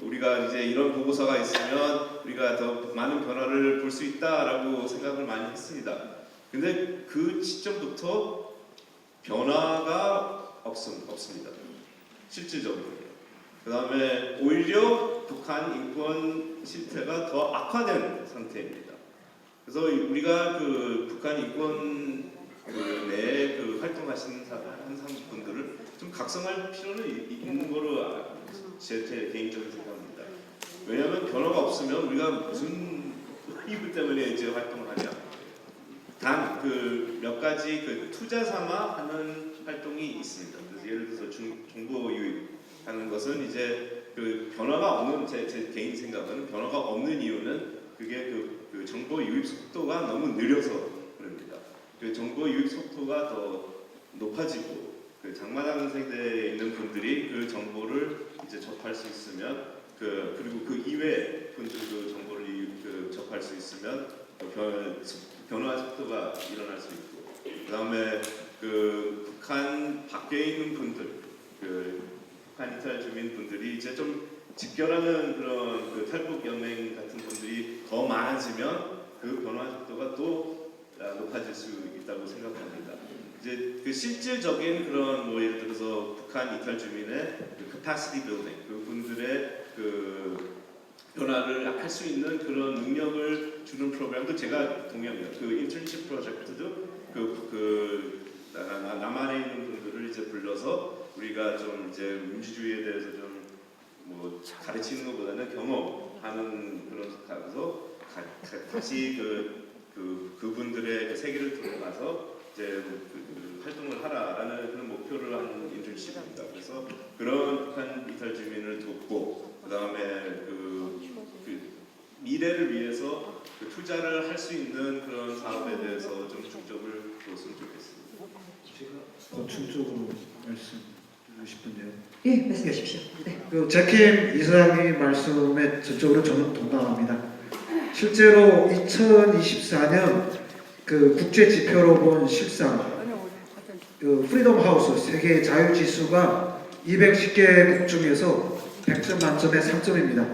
우리가 이제 이런 보고서가 있으면 우리가 더 많은 변화를 볼 수 있다라고 생각을 많이 했습니다. 근데 그 시점부터 변화가 없습니다. 실질적으로. 그 다음에 오히려 북한 인권 실태가 더 악화된 상태입니다. 그래서 우리가 그 북한 인권 내에 활동하시는 분들을 좀 각성할 필요는 있는 거로 제 개인적인 생각입니다. 왜냐하면 변화가 없으면 우리가 무슨 이유 때문에 이제 활동을 하냐? 단 몇 가지 투자 삼아 하는 활동이 있습니다. 그래서 예를 들어서 정보 유입하는 것은 이제 변화가 없는 제 개인 생각은 변화가 없는 이유는 그게 그 정보 유입 속도가 너무 느려서 그럽니다. 그 정보 유입 속도가 더 높아지고 장마당 세대에 있는 분들이 그 정보를 이제 접할 수 있으면 그리고 그 이외 분들도 정보를 접할 수 있으면 변화 속도가 일어날 수 있고 그다음에 북한 밖에 있는 분들 북한 이탈 주민 분들이 이제 좀 직결하는 그런 탈북 연맹 같은 분들이 더 많아지면 그 변화 속도가 또 높아질 수 있다고 생각합니다. 이제 실질적인 그런 예를 들어서 북한 이탈 주민의 capacity building 그분들의 변화를 할 수 있는 그런 능력을 주는 프로그램도 제가 동의합니다. 인턴십 프로젝트도 남한에 있는 분들을 이제 불러서 우리가 좀 이제 민주주의에 대해서 좀 가르치는 것보다는 경험하는 그런 가서 다시 그분들의 세계를 들어가서 이제 활동을 하라라는 그런 목표를 한 인턴십입니다. 그래서 그런 북한 이탈 주민을 돕고 그다음에 미래를 위해서 투자를 할 수 있는 그런 사업에 대해서 좀 중점을 뒀으면 좋겠습니다. 제가 보충적으로 말씀드리고 싶은데요. 예, 말씀해 주십시오. 네. 제킴 이사장님 말씀에 전적으로 저는 동감합니다. 실제로 2024년 국제 지표로 본 실상 프리덤 하우스 세계 자유 지수가 210개국 중에서 100점 만점에 3점입니다.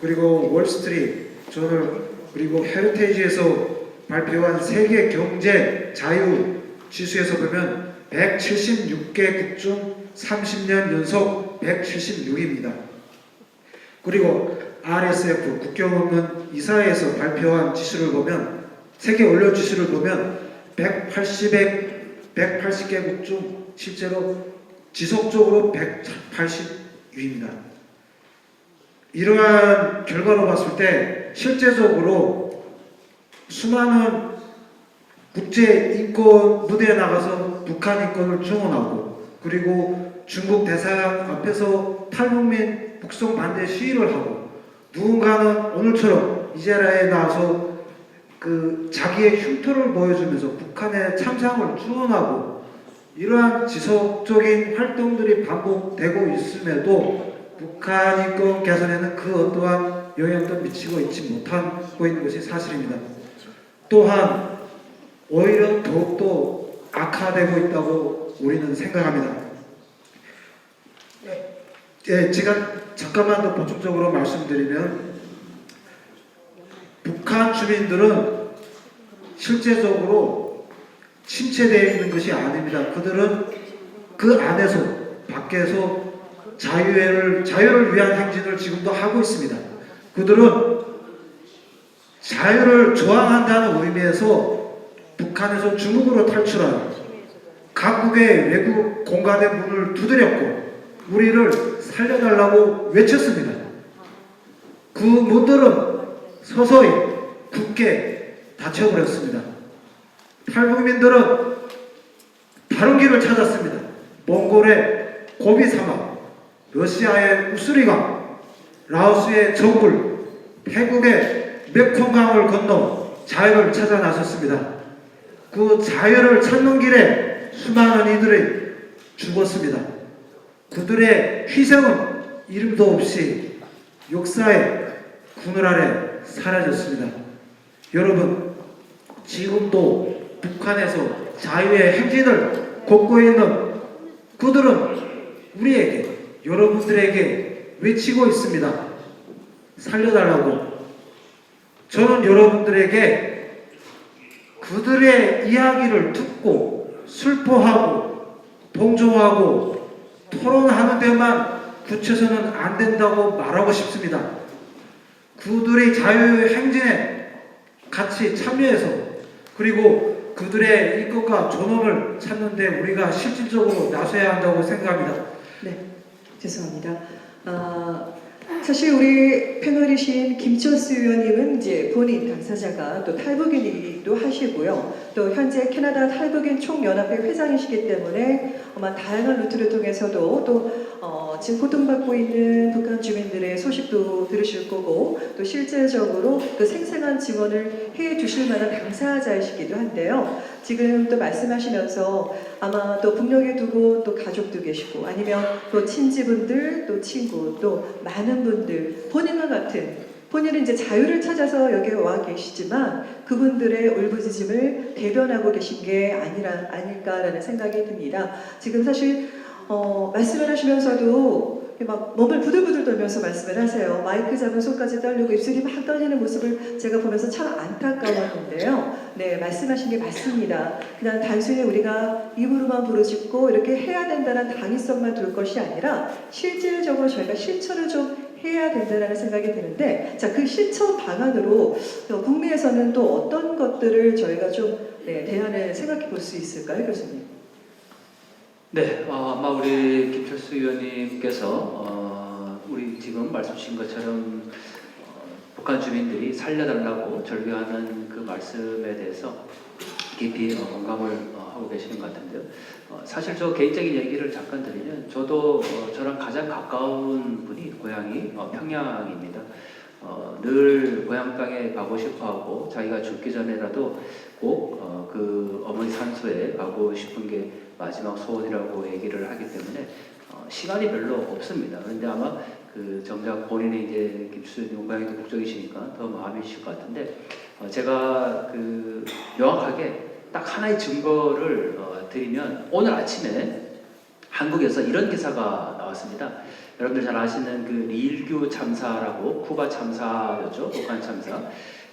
그리고 월스트리트 저널 그리고 헤리테이지에서 발표한 세계 경제 자유 지수에서 보면 176개국 중 30년 연속 176입니다. 그리고 RSF 국경 없는 이사회에서 발표한 지수를 보면 세계 원료 지수를 보면 180개국 중 실제로 지속적으로 180위입니다. 이러한 결과로 봤을 때 실제적으로 수많은 국제 인권 무대에 나가서 북한 인권을 증언하고 그리고 중국 대사관 앞에서 탈북민 북송 반대 시위를 하고 누군가는 오늘처럼 이 자리에 나와서 자기의 흉터를 보여주면서 북한의 참상을 증언하고 이러한 지속적인 활동들이 반복되고 있음에도 북한 인권 개선에는 그 어떠한 영향도 미치고 있지 못하고 있는 것이 사실입니다. 또한 오히려 더욱더 악화되고 있다고 우리는 생각합니다. 제가 잠깐만 더 보충적으로 말씀드리면 북한 주민들은 실제적으로 침체되어 있는 것이 아닙니다. 그들은 그 안에서 밖에서 자유를 위한 행진을 지금도 하고 있습니다. 그들은 자유를 저항한다는 의미에서 북한에서 중국으로 탈출한 각국의 외국 공간의 문을 두드렸고 우리를 살려달라고 외쳤습니다. 그 문들은 서서히 굳게 닫혀버렸습니다. 탈북민들은 다른 길을 찾았습니다. 몽골의 고비 사막, 러시아의 우스리강, 라오스의 저굴, 태국의 메콩강을 건너 자유를 찾아 나섰습니다. 그 자유를 찾는 길에 수많은 이들이 죽었습니다. 그들의 희생은 이름도 없이 역사의 그늘 아래 사라졌습니다. 여러분, 지금도 북한에서 자유의 행진을 걷고 있는 그들은 우리에게, 여러분들에게 외치고 있습니다. 살려달라고. 저는 여러분들에게 그들의 이야기를 듣고 슬퍼하고 동조하고 토론하는 데만 그쳐서는 안 된다고 말하고 싶습니다. 그들의 자유행진에 같이 참여해서, 그리고 그들의 이권과 존엄을 찾는 데 우리가 실질적으로 나서야 한다고 생각합니다. 네, 죄송합니다. 사실 우리 패널이신 김철수 의원님은 이제 본인 당사자가 또 탈북인이기도 하시고요. 또 현재 캐나다 탈북인 총연합회 회장이시기 때문에 아마 다양한 루트를 통해서도 또 지금 고통받고 있는 북한 주민들의 소식도 들으실 거고, 또 실질적으로 그 생생한 지원을 해 주실 만한 당사자이시기도 한데요. 지금 또 말씀하시면서 아마 또 북녘에 두고 또 가족도 계시고, 아니면 또 친지분들, 또 친구, 또 많은 분들, 본인과 같은, 본인은 이제 자유를 찾아서 여기에 와 계시지만 그분들의 울부짖음을 대변하고 계신 게 아닐까라는 생각이 듭니다. 지금 사실 말씀을 하시면서도 막 몸을 부들부들 떨면서 말씀을 하세요. 마이크 잡은 손까지 떨리고 입술이 막 떨리는 모습을 제가 보면서 참 안타까웠는데요. 네, 말씀하신 게 맞습니다. 그냥 단순히 우리가 입으로만 부르짖고 이렇게 해야 된다는 당위성만 둘 것이 아니라 실질적으로 저희가 실천을 좀 해야 된다는 생각이 드는데, 자, 그 실천 방안으로 국내에서는 또 어떤 것들을 저희가 좀 대안을 생각해 볼 수 있을까요, 교수님? 네, 아마 우리 김철수 의원님께서 우리 지금 말씀 주신 것처럼 북한 주민들이 살려달라고 절규하는 그 말씀에 대해서 깊이 공감을 하고 계시는 것 같은데요. 사실 저 개인적인 얘기를 잠깐 드리면, 저도 저랑 가장 가까운 분이 고향이 평양입니다. 늘 고향 땅에 가고 싶어하고 자기가 죽기 전에라도 꼭 그 어머니 산소에 가고 싶은 게 마지막 소원이라고 얘기를 하기 때문에 시간이 별로 없습니다. 그런데 아마 그 정작 본인이 이제 김수님 고향이 북쪽이시니까 더 마음이실 것 같은데, 제가 그 명확하게 딱 하나의 증거를 드리면, 오늘 아침에 한국에서 이런 기사가 나왔습니다. 여러분들 잘 아시는 그 리일규 참사라고, 쿠바 참사였죠, 북한 참사.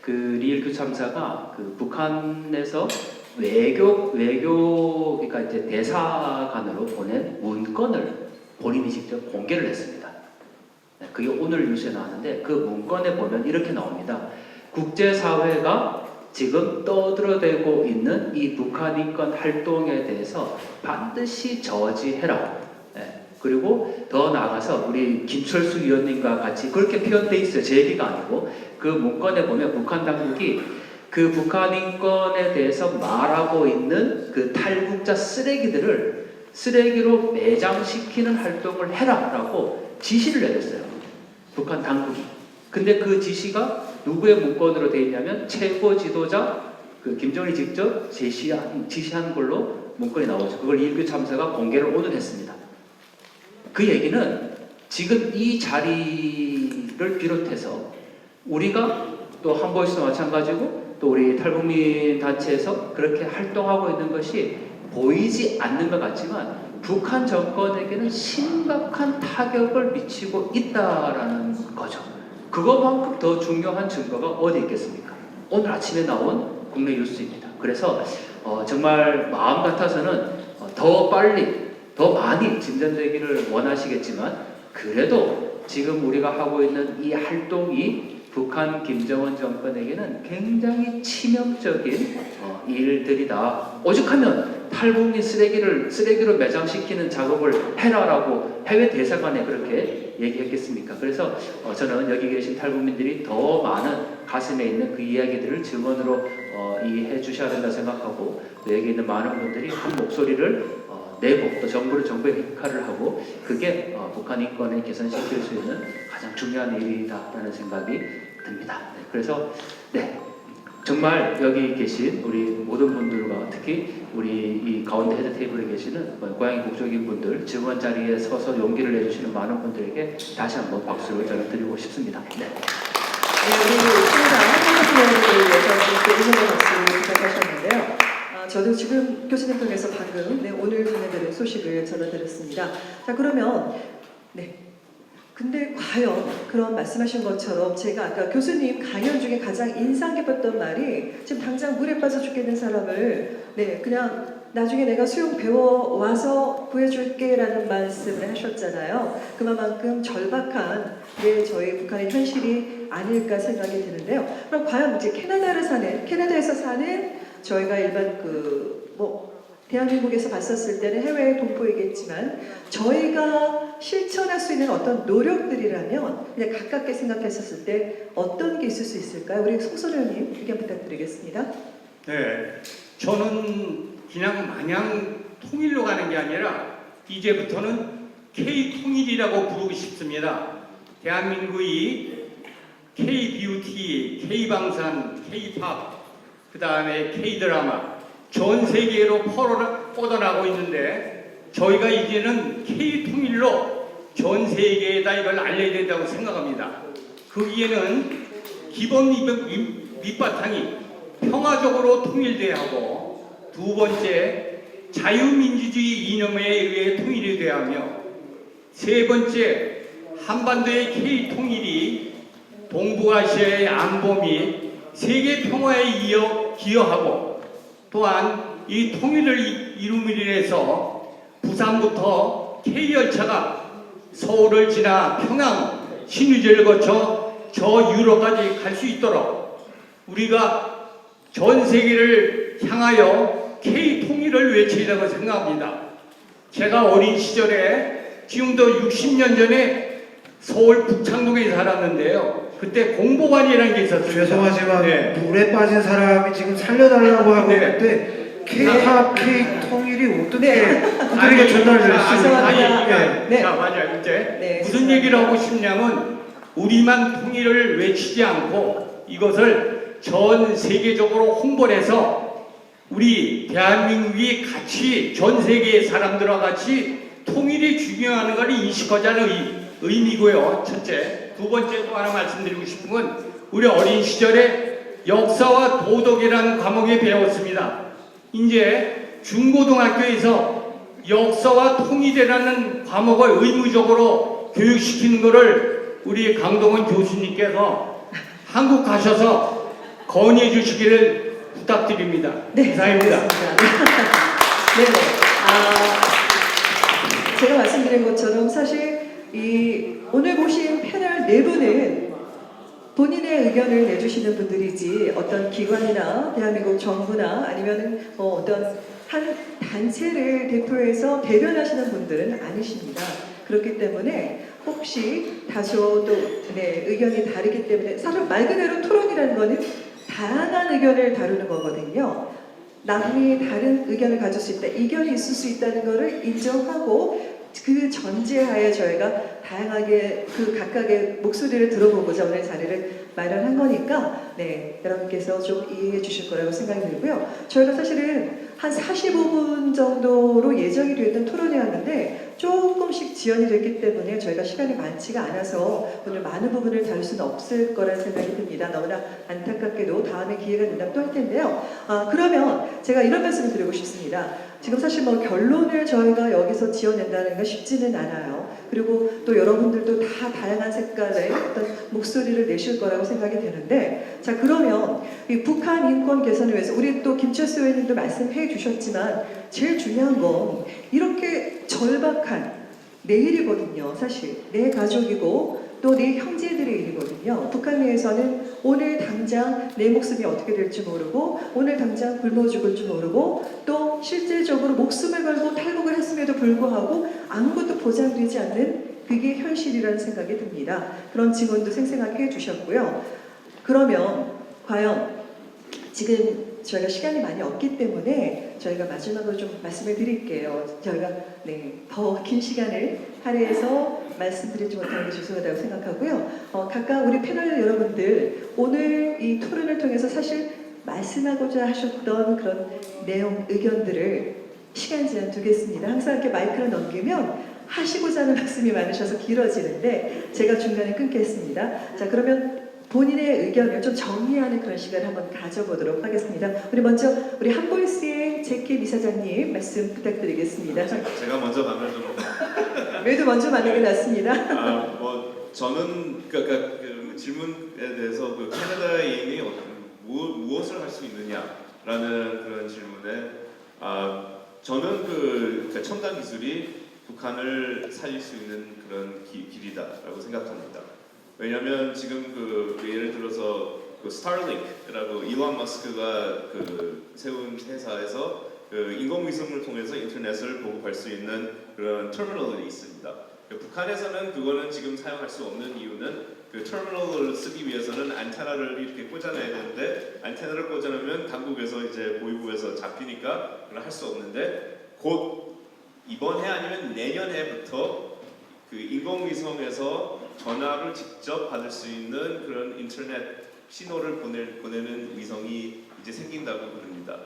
그 리일규 참사가 그 북한에서 외교 그러니까 이제 대사관으로 보낸 문건을 본인이 직접 공개를 했습니다. 그게 오늘 뉴스에 나왔는데, 그 문건에 보면 이렇게 나옵니다. 국제사회가 지금 떠들어대고 있는 이 북한 인권 활동에 대해서 반드시 저지해라. 그리고 더 나아가서 우리 김철수 위원님과 같이 그렇게 표현돼 있어요. 제 얘기가 아니고 그 문건에 보면 북한 당국이 그 북한 인권에 대해서 말하고 있는 그 탈북자 쓰레기들을 쓰레기로 매장시키는 활동을 해라라고 지시를 내렸어요. 북한 당국이. 근데 그 지시가 누구의 문건으로 되어 있냐면, 최고 지도자 그 김정일이 직접 지시한 걸로 문건이 나오죠. 그걸 리일규 참사가 공개를 오늘 했습니다. 그 얘기는 지금 이 자리를 비롯해서 우리가 또 한보이스도 마찬가지고 또 우리 탈북민 단체에서 그렇게 활동하고 있는 것이 보이지 않는 것 같지만 북한 정권에게는 심각한 타격을 미치고 있다라는 거죠. 그것만큼 더 중요한 증거가 어디 있겠습니까? 오늘 아침에 나온 국내 뉴스입니다. 그래서 정말 마음 같아서는 더 빨리 더 많이 진전되기를 원하시겠지만, 그래도 지금 우리가 하고 있는 이 활동이 북한 김정은 정권에게는 굉장히 치명적인 일들이다. 오죽하면 탈북민 쓰레기로 매장시키는 작업을 해라라고 해외 대사관에 그렇게 얘기했겠습니까? 그래서 저는 여기 계신 탈북민들이 더 많은 가슴에 있는 그 이야기들을 증언으로 이해해 주셔야 된다 생각하고, 여기 있는 많은 분들이 한 목소리를 내고 또 정부의 역할을 하고, 그게 북한 인권을 개선시킬 수 있는 가장 중요한 일이다라는 생각이 듭니다. 그래서 정말 여기 계신 우리 모든 분들과 특히 우리 이 가운데 헤드 테이블에 계시는 고양이 국적인 분들, 증언 자리에 서서 용기를 내주시는 많은 분들에게 다시 한번 박수를 저는 드리고 싶습니다. 네. 우리 친구랑 한국인을 위해서 또 응원의 박수를 부탁하셨는데요. 저도 지금 교수님 통해서 방금 오늘 전해드린 소식을 전해드렸습니다. 자, 그러면 근데 과연 그런 말씀하신 것처럼 제가 아까 교수님 강연 중에 가장 인상 깊었던 말이 지금 당장 물에 빠져 죽겠는 사람을 그냥 나중에 내가 수영 배워 와서 구해줄게 라는 말씀을 하셨잖아요. 그만큼 절박한 저희 북한의 현실이 아닐까 생각이 드는데요. 그럼 과연 이제 캐나다에서 사는 저희가 일반 대한민국에서 봤었을 때는 해외 동포이겠지만 저희가 실천할 수 있는 어떤 노력들이라면 그냥 가깝게 생각했었을 때 어떤 게 있을 수 있을까요? 우리 송소령님 의견 부탁드리겠습니다. 네, 저는 그냥 마냥 통일로 가는 게 아니라 이제부터는 K-통일이라고 부르고 싶습니다. 대한민국이 K-뷰티, K-방산, K-팝, 그 다음에 K-드라마 전 세계로 뻗어나가고 있는데 저희가 이제는 K-통일로 전 세계에다 이걸 알려야 된다고 생각합니다. 거기에는 기본 밑바탕이 평화적으로 통일돼야 하고 두 번째 자유민주주의 이념에 의해 통일이 돼야 하며 세 번째 한반도의 K-통일이 동북아시아의 안보 및 세계 평화에 기여하고 또한 이 통일을 이룸으로 인해서 부산부터 K열차가 서울을 지나 평양, 신의주를 거쳐 저 유럽까지 갈 수 있도록 우리가 전 세계를 향하여 K-통일을 외치려고 생각합니다. 제가 어린 시절에 지금도 60년 전에 서울 북창동에 살았는데요. 그때 공보관이라는 게 있었어요. 죄송하지만 물에 빠진 사람이 지금 살려달라고 하고 있는데 K-팝, K-통일이 어떻게 그들에게 전달될 수 있을까요? 자, 맞아요. 이제 무슨 얘기를 하고 싶냐면 우리만 통일을 외치지 않고 이것을 전 세계적으로 홍보를 해서 우리 대한민국이 같이 전 세계의 사람들과 같이 통일이 중요한 걸 인식하자는 의미고요. 첫째. 두 번째 또 하나 말씀드리고 싶은 건 우리 어린 시절에 역사와 도덕이라는 과목에 배웠습니다. 이제 중고등학교에서 역사와 통일이라는 과목을 의무적으로 교육시키는 것을 우리 강동원 교수님께서 한국 가셔서 건의해 주시기를 부탁드립니다. 이상입니다. 제가 말씀드린 것처럼 사실 오늘 보신 패널 네 분은 본인의 의견을 내주시는 분들이지 어떤 기관이나 대한민국 정부나 아니면 어떤 한 단체를 대표해서 대변하시는 분들은 아니십니다. 그렇기 때문에 혹시 다소 또 의견이 다르기 때문에 사실 말 그대로 토론이라는 거는 다양한 의견을 다루는 거거든요. 남이 다른 의견을 가질 수 있다, 이견이 있을 수 있다는 것을 인정하고 그 전제하에 저희가 다양하게 그 각각의 목소리를 들어보고자 오늘 자리를 마련한 거니까 여러분께서 좀 이해해 주실 거라고 생각이 들고요. 저희가 사실은 한 45분 정도로 예정이 되어 있던 토론이었는데 조금씩 지연이 됐기 때문에 저희가 시간이 많지가 않아서 오늘 많은 부분을 다룰 수는 없을 거라는 생각이 듭니다. 너무나 안타깝게도 다음에 기회가 된다면 또 할 텐데요. 그러면 제가 이런 말씀을 드리고 싶습니다. 지금 사실 결론을 저희가 여기서 지어낸다는 건 쉽지는 않아요. 그리고 또 여러분들도 다 다양한 색깔의 어떤 목소리를 내실 거라고 생각이 되는데, 자, 그러면 이 북한 인권 개선을 위해서 우리 또 김철수 의원님도 말씀해 주셨지만 제일 중요한 건 이렇게 절박한 내일이거든요. 사실 내 가족이고 또 내 형제들의 일이거든요. 북한 내에서는 오늘 당장 내 목숨이 어떻게 될지 모르고 오늘 당장 굶어 죽을 줄 모르고 또 실질적으로 목숨을 걸고 탈북을 했음에도 불구하고 아무것도 보장되지 않는 그게 현실이라는 생각이 듭니다. 그런 증언도 생생하게 해주셨고요. 그러면 과연 지금 저희가 시간이 많이 없기 때문에 저희가 마지막으로 좀 말씀을 드릴게요. 저희가 더 긴 시간을 할애해서 말씀드리지 못하는 게 죄송하다고 생각하고요. 각각 우리 패널 여러분들 오늘 이 토론을 통해서 사실 말씀하고자 하셨던 그런 내용, 의견들을 시간 제한 두겠습니다. 항상 이렇게 마이크를 넘기면 하시고자 하는 말씀이 많으셔서 길어지는데 제가 중간에 끊겠습니다. 자, 그러면 본인의 의견을 좀 정리하는 그런 시간을 한번 가져보도록 하겠습니다. 우리 한보이스의 제키 이사장님 말씀 부탁드리겠습니다. 제가 먼저 가면 좀 그래도 먼저 만나게 났습니다. 뭐 저는 그 질문에 대해서 그 캐나다의 이미 무엇을 할 수 있느냐라는 그런 질문에 저는 그 첨단 기술이 북한을 살릴 수 있는 그런 길이다라고 생각합니다. 왜냐하면 지금 그 예를 들어서 그 스타링크라고 일론 머스크가 그 세운 회사에서 그 인공위성을 통해서 인터넷을 보급할 수 있는 그런 터미널이 있습니다. 북한에서는 그거는 지금 사용할 수 없는 이유는 그 터미널을 쓰기 위해서는 안테나를 이렇게 꽂아놔야 되는데 안테나를 꽂아놓으면 당국에서 이제 보위부에서 잡히니까 그걸 할 수 없는데 곧 이번 해 아니면 내년해부터 그 인공위성에서 전화를 직접 받을 수 있는 그런 인터넷 신호를 보내는 위성이 이제 생긴다고 그럽니다.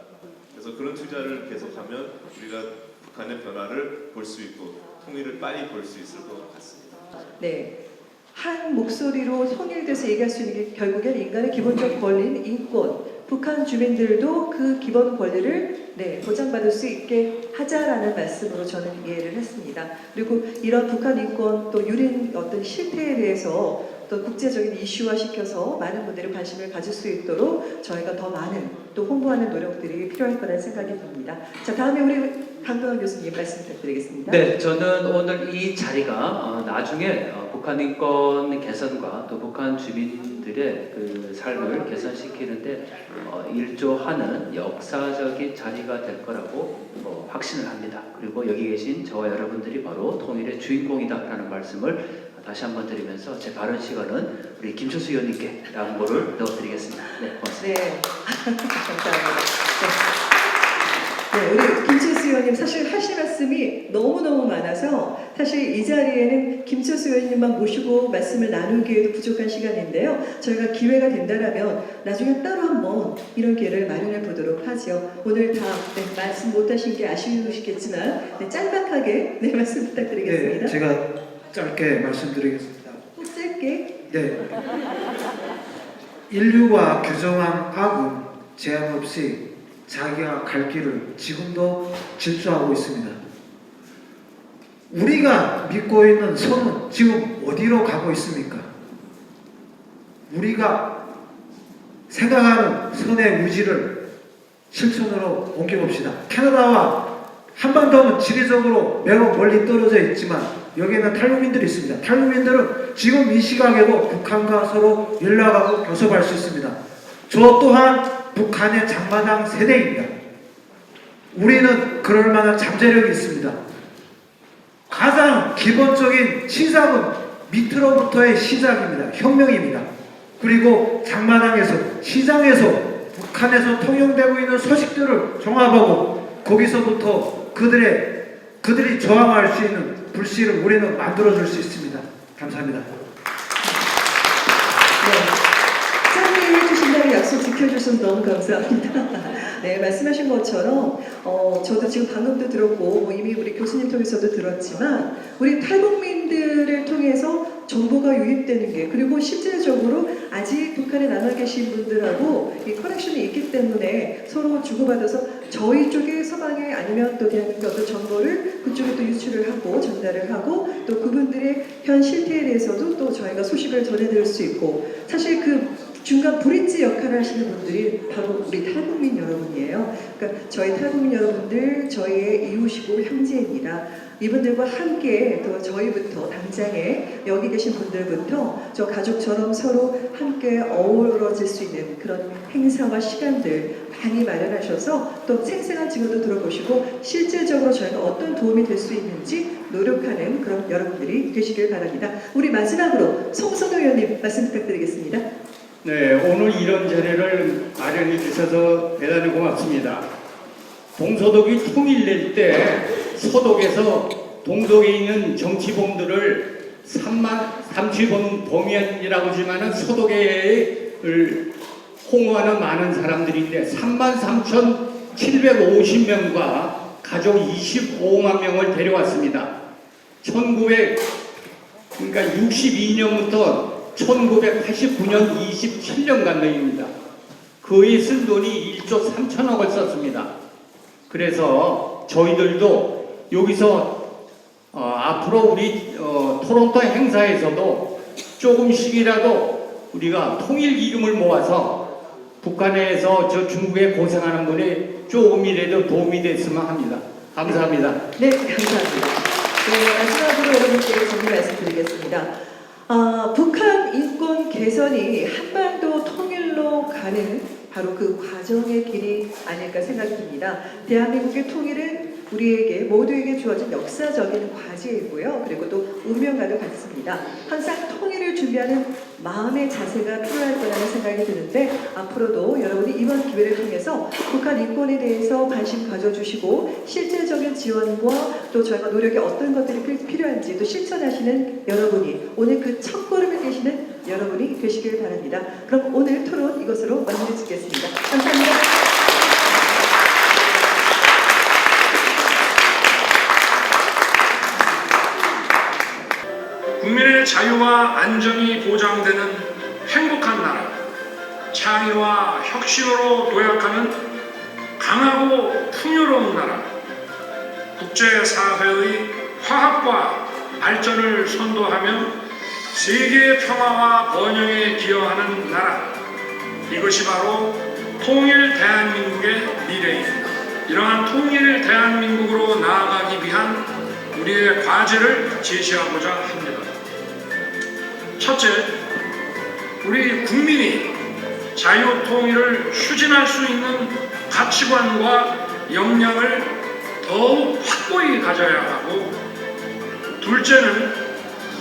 그래서 그런 투자를 계속하면 우리가 북한의 변화를 볼 수 있고 통일을 빨리 볼 수 있을 것 같습니다. 네. 한 목소리로 통일돼서 얘기할 수 있는 게 결국엔 인간의 기본적 권리인 인권, 북한 주민들도 그 기본 권리를 보장받을 수 있게 하자라는 말씀으로 저는 이해를 했습니다. 그리고 이런 북한 인권 또 유린 어떤 실태에 대해서 또 국제적인 이슈화 시켜서 많은 분들이 관심을 가질 수 있도록 저희가 더 많은 또 홍보하는 노력들이 필요할 거라는 생각이 듭니다. 자, 다음에 우리 강동원 교수님 말씀 부탁드리겠습니다. 네, 저는 오늘 이 자리가 나중에 북한 인권 개선과 또 북한 주민들의 그 삶을 개선시키는데 일조하는 역사적인 자리가 될 거라고 확신을 합니다. 그리고 여기 계신 저와 여러분들이 바로 통일의 주인공이다라는 말씀을 다시 한번 드리면서 제 발언 시간은 우리 김철수 의원님께 양보를 넣어드리겠습니다. 네, 고맙습니다. 네, 감사합니다. 네, 우리 김철수 의원님 사실 하실 말씀이 너무너무 많아서 사실 이 자리에는 김철수 의원님만 모시고 말씀을 나누기에도 부족한 시간인데요. 저희가 기회가 된다면 나중에 따로 한번 이런 기회를 마련해 보도록 하죠. 오늘 다 말씀 못하신 게 아쉬우시겠지만 짤막하게 말씀 부탁드리겠습니다. 네, 제가 짧게 말씀드리겠습니다. 꼭 짧게? 네. 인류가 규정한 악은 제한 없이 자기가 갈 길을 지금도 질주하고 있습니다. 우리가 믿고 있는 선은 지금 어디로 가고 있습니까? 우리가 생각하는 선의 의지를 실천으로 옮겨봅시다. 캐나다와 한반도는 지리적으로 매우 멀리 떨어져 있지만 여기에는 탈북민들이 있습니다. 탈북민들은 지금 이 시각에도 북한과 서로 연락하고 교섭할 수 있습니다. 저 또한 북한의 장마당 세대입니다. 우리는 그럴 만한 잠재력이 있습니다. 가장 기본적인 시작은 밑으로부터의 시작입니다. 혁명입니다. 그리고 장마당에서 시장에서 북한에서 통용되고 있는 소식들을 종합하고 거기서부터 그들이 저항할 수 있는 불씨를 우리는 만들어줄 수 있습니다. 감사합니다. 짧게 해주신다는 약속 지켜주셔서 너무 감사합니다. 네, 말씀하신 것처럼 저도 지금 방금도 들었고 이미 우리 교수님 통해서도 들었지만 우리 탈북민들을 통해서 정보가 유입되는 게 그리고 실질적으로 아직 북한에 남아 계신 분들하고 이 커넥션이 있기 때문에 서로 주고받아서 저희 쪽에 서방에 아니면 또 대한민국 어떤 정보를 그쪽에 또 유출을 하고 전달을 하고 또 그분들의 현 실태에 대해서도 또 저희가 소식을 전해드릴 수 있고 사실 그 중간 브릿지 역할을 하시는 분들이 바로 우리 탈북민 여러분이에요. 그러니까 저희 탈북민 여러분들 저희의 이웃이고 형제입니다. 이분들과 함께 또 저희부터 당장에 여기 계신 분들부터 저 가족처럼 서로 함께 어우러질 수 있는 그런 행사와 시간들 많이 마련하셔서 또 생생한 증언도 들어보시고 실질적으로 저희가 어떤 도움이 될 수 있는지 노력하는 그런 여러분들이 되시길 바랍니다. 우리 마지막으로 송선호 의원님 말씀 부탁드리겠습니다. 네, 오늘 이런 자리를 마련해 주셔서 대단히 고맙습니다. 동서독이 통일될 때 서독에서 동독에 있는 정치범들을 삼취범이라고 하지만은 서독을 홍보하는 많은 사람들인데 33,750명과 가족 25만 명을 데려왔습니다. 62년부터 1989년 27년간 놈입니다. 거의 쓴 돈이 1조 3천억을 썼습니다. 그래서 저희들도 여기서 앞으로 우리 토론토 행사에서도 조금씩이라도 우리가 통일 기금을 모아서 북한에서 저 중국에 고생하는 분이 조금이라도 도움이 됐으면 합니다. 감사합니다. 네, 감사합니다. 네, 마지막으로 여러분께 정리 말씀드리겠습니다. 북한 인권 개선이 한반도 통일로 가는 바로 그 과정의 길이 아닐까 생각됩니다. 대한민국의 통일은 우리에게 모두에게 주어진 역사적인 과제이고요. 그리고 또 운명과도 같습니다. 항상 통일을 준비하는 마음의 자세가 필요할 거라는 생각이 드는데 앞으로도 여러분이 이번 기회를 통해서 북한 인권에 대해서 관심 가져주시고 실질적인 지원과 또 저희가 노력이 어떤 것들이 필요한지 또 실천하시는 여러분이 오늘 그 첫걸음을 떼시는 여러분이 되시길 바랍니다. 그럼 오늘 토론 이것으로 마무리 짓겠습니다. 감사합니다. 국민의 자유와 안전이 보장되는 행복한 나라, 창의와 혁신으로 도약하는 강하고 풍요로운 나라, 국제사회의 화합과 발전을 선도하며 세계의 평화와 번영에 기여하는 나라, 이것이 바로 통일 대한민국의 미래입니다. 이러한 통일 대한민국으로 나아가기 위한 우리의 과제를 제시하고자 합니다. 첫째, 우리 국민이 자유 통일을 추진할 수 있는 가치관과 역량을 더욱 확고히 가져야 하고, 둘째는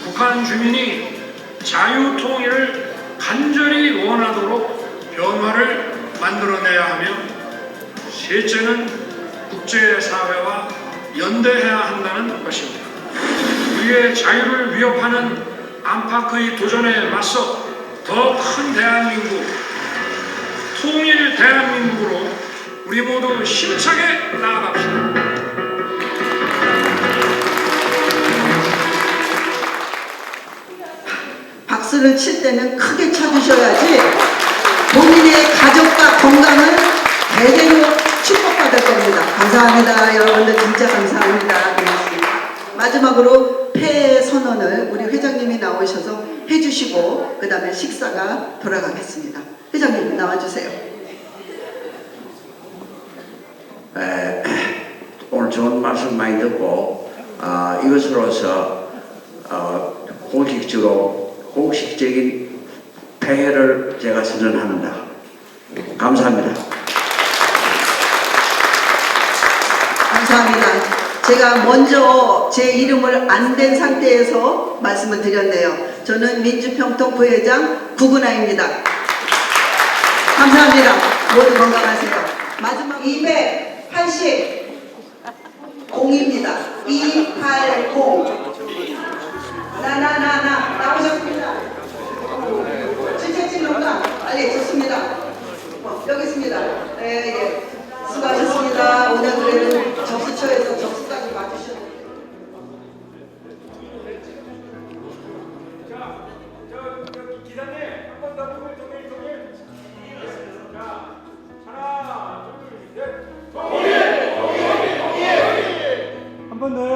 북한 주민이 자유 통일을 간절히 원하도록 변화를 만들어내야 하며, 셋째는 국제사회와 연대해야 한다는 것입니다. 우리의 자유를 위협하는 안팎의 도전에 맞서 더 큰 대한민국, 통일 대한민국으로 우리 모두 힘차게 나아갑시다. 박수를 칠 때는 크게 쳐주셔야지 본인의 가족과 건강을 대대로 축복받을 겁니다. 감사합니다. 여러분들 진짜 감사합니다. 고맙습니다. 마지막으로 폐 선언을 우리 회장님이 나오셔서 해주시고 그 다음에 식사가 돌아가겠습니다. 회장님 나와주세요. 오늘 좋은 말씀 많이 듣고 이것으로서 공식적인 폐회를 제가 선언합니다. 감사합니다. 감사합니다. 제가 먼저 제 이름을 안 댄 상태에서 말씀을 드렸네요. 저는 민주평통 부회장 구근아입니다. 감사합니다. 모두 건강하세요. 마지막 280입니다. 280 나오셨습니다. 진짜 찍는가? 빨리 좋습니다. 여기 있습니다. 네, 수고하셨습니다. 오늘 그래도 접수처에서 접수까지 봐주셨는데. 기사님, 한 번 더 통일. 자, 하나, 둘, 셋. 통일! 한 번 더요.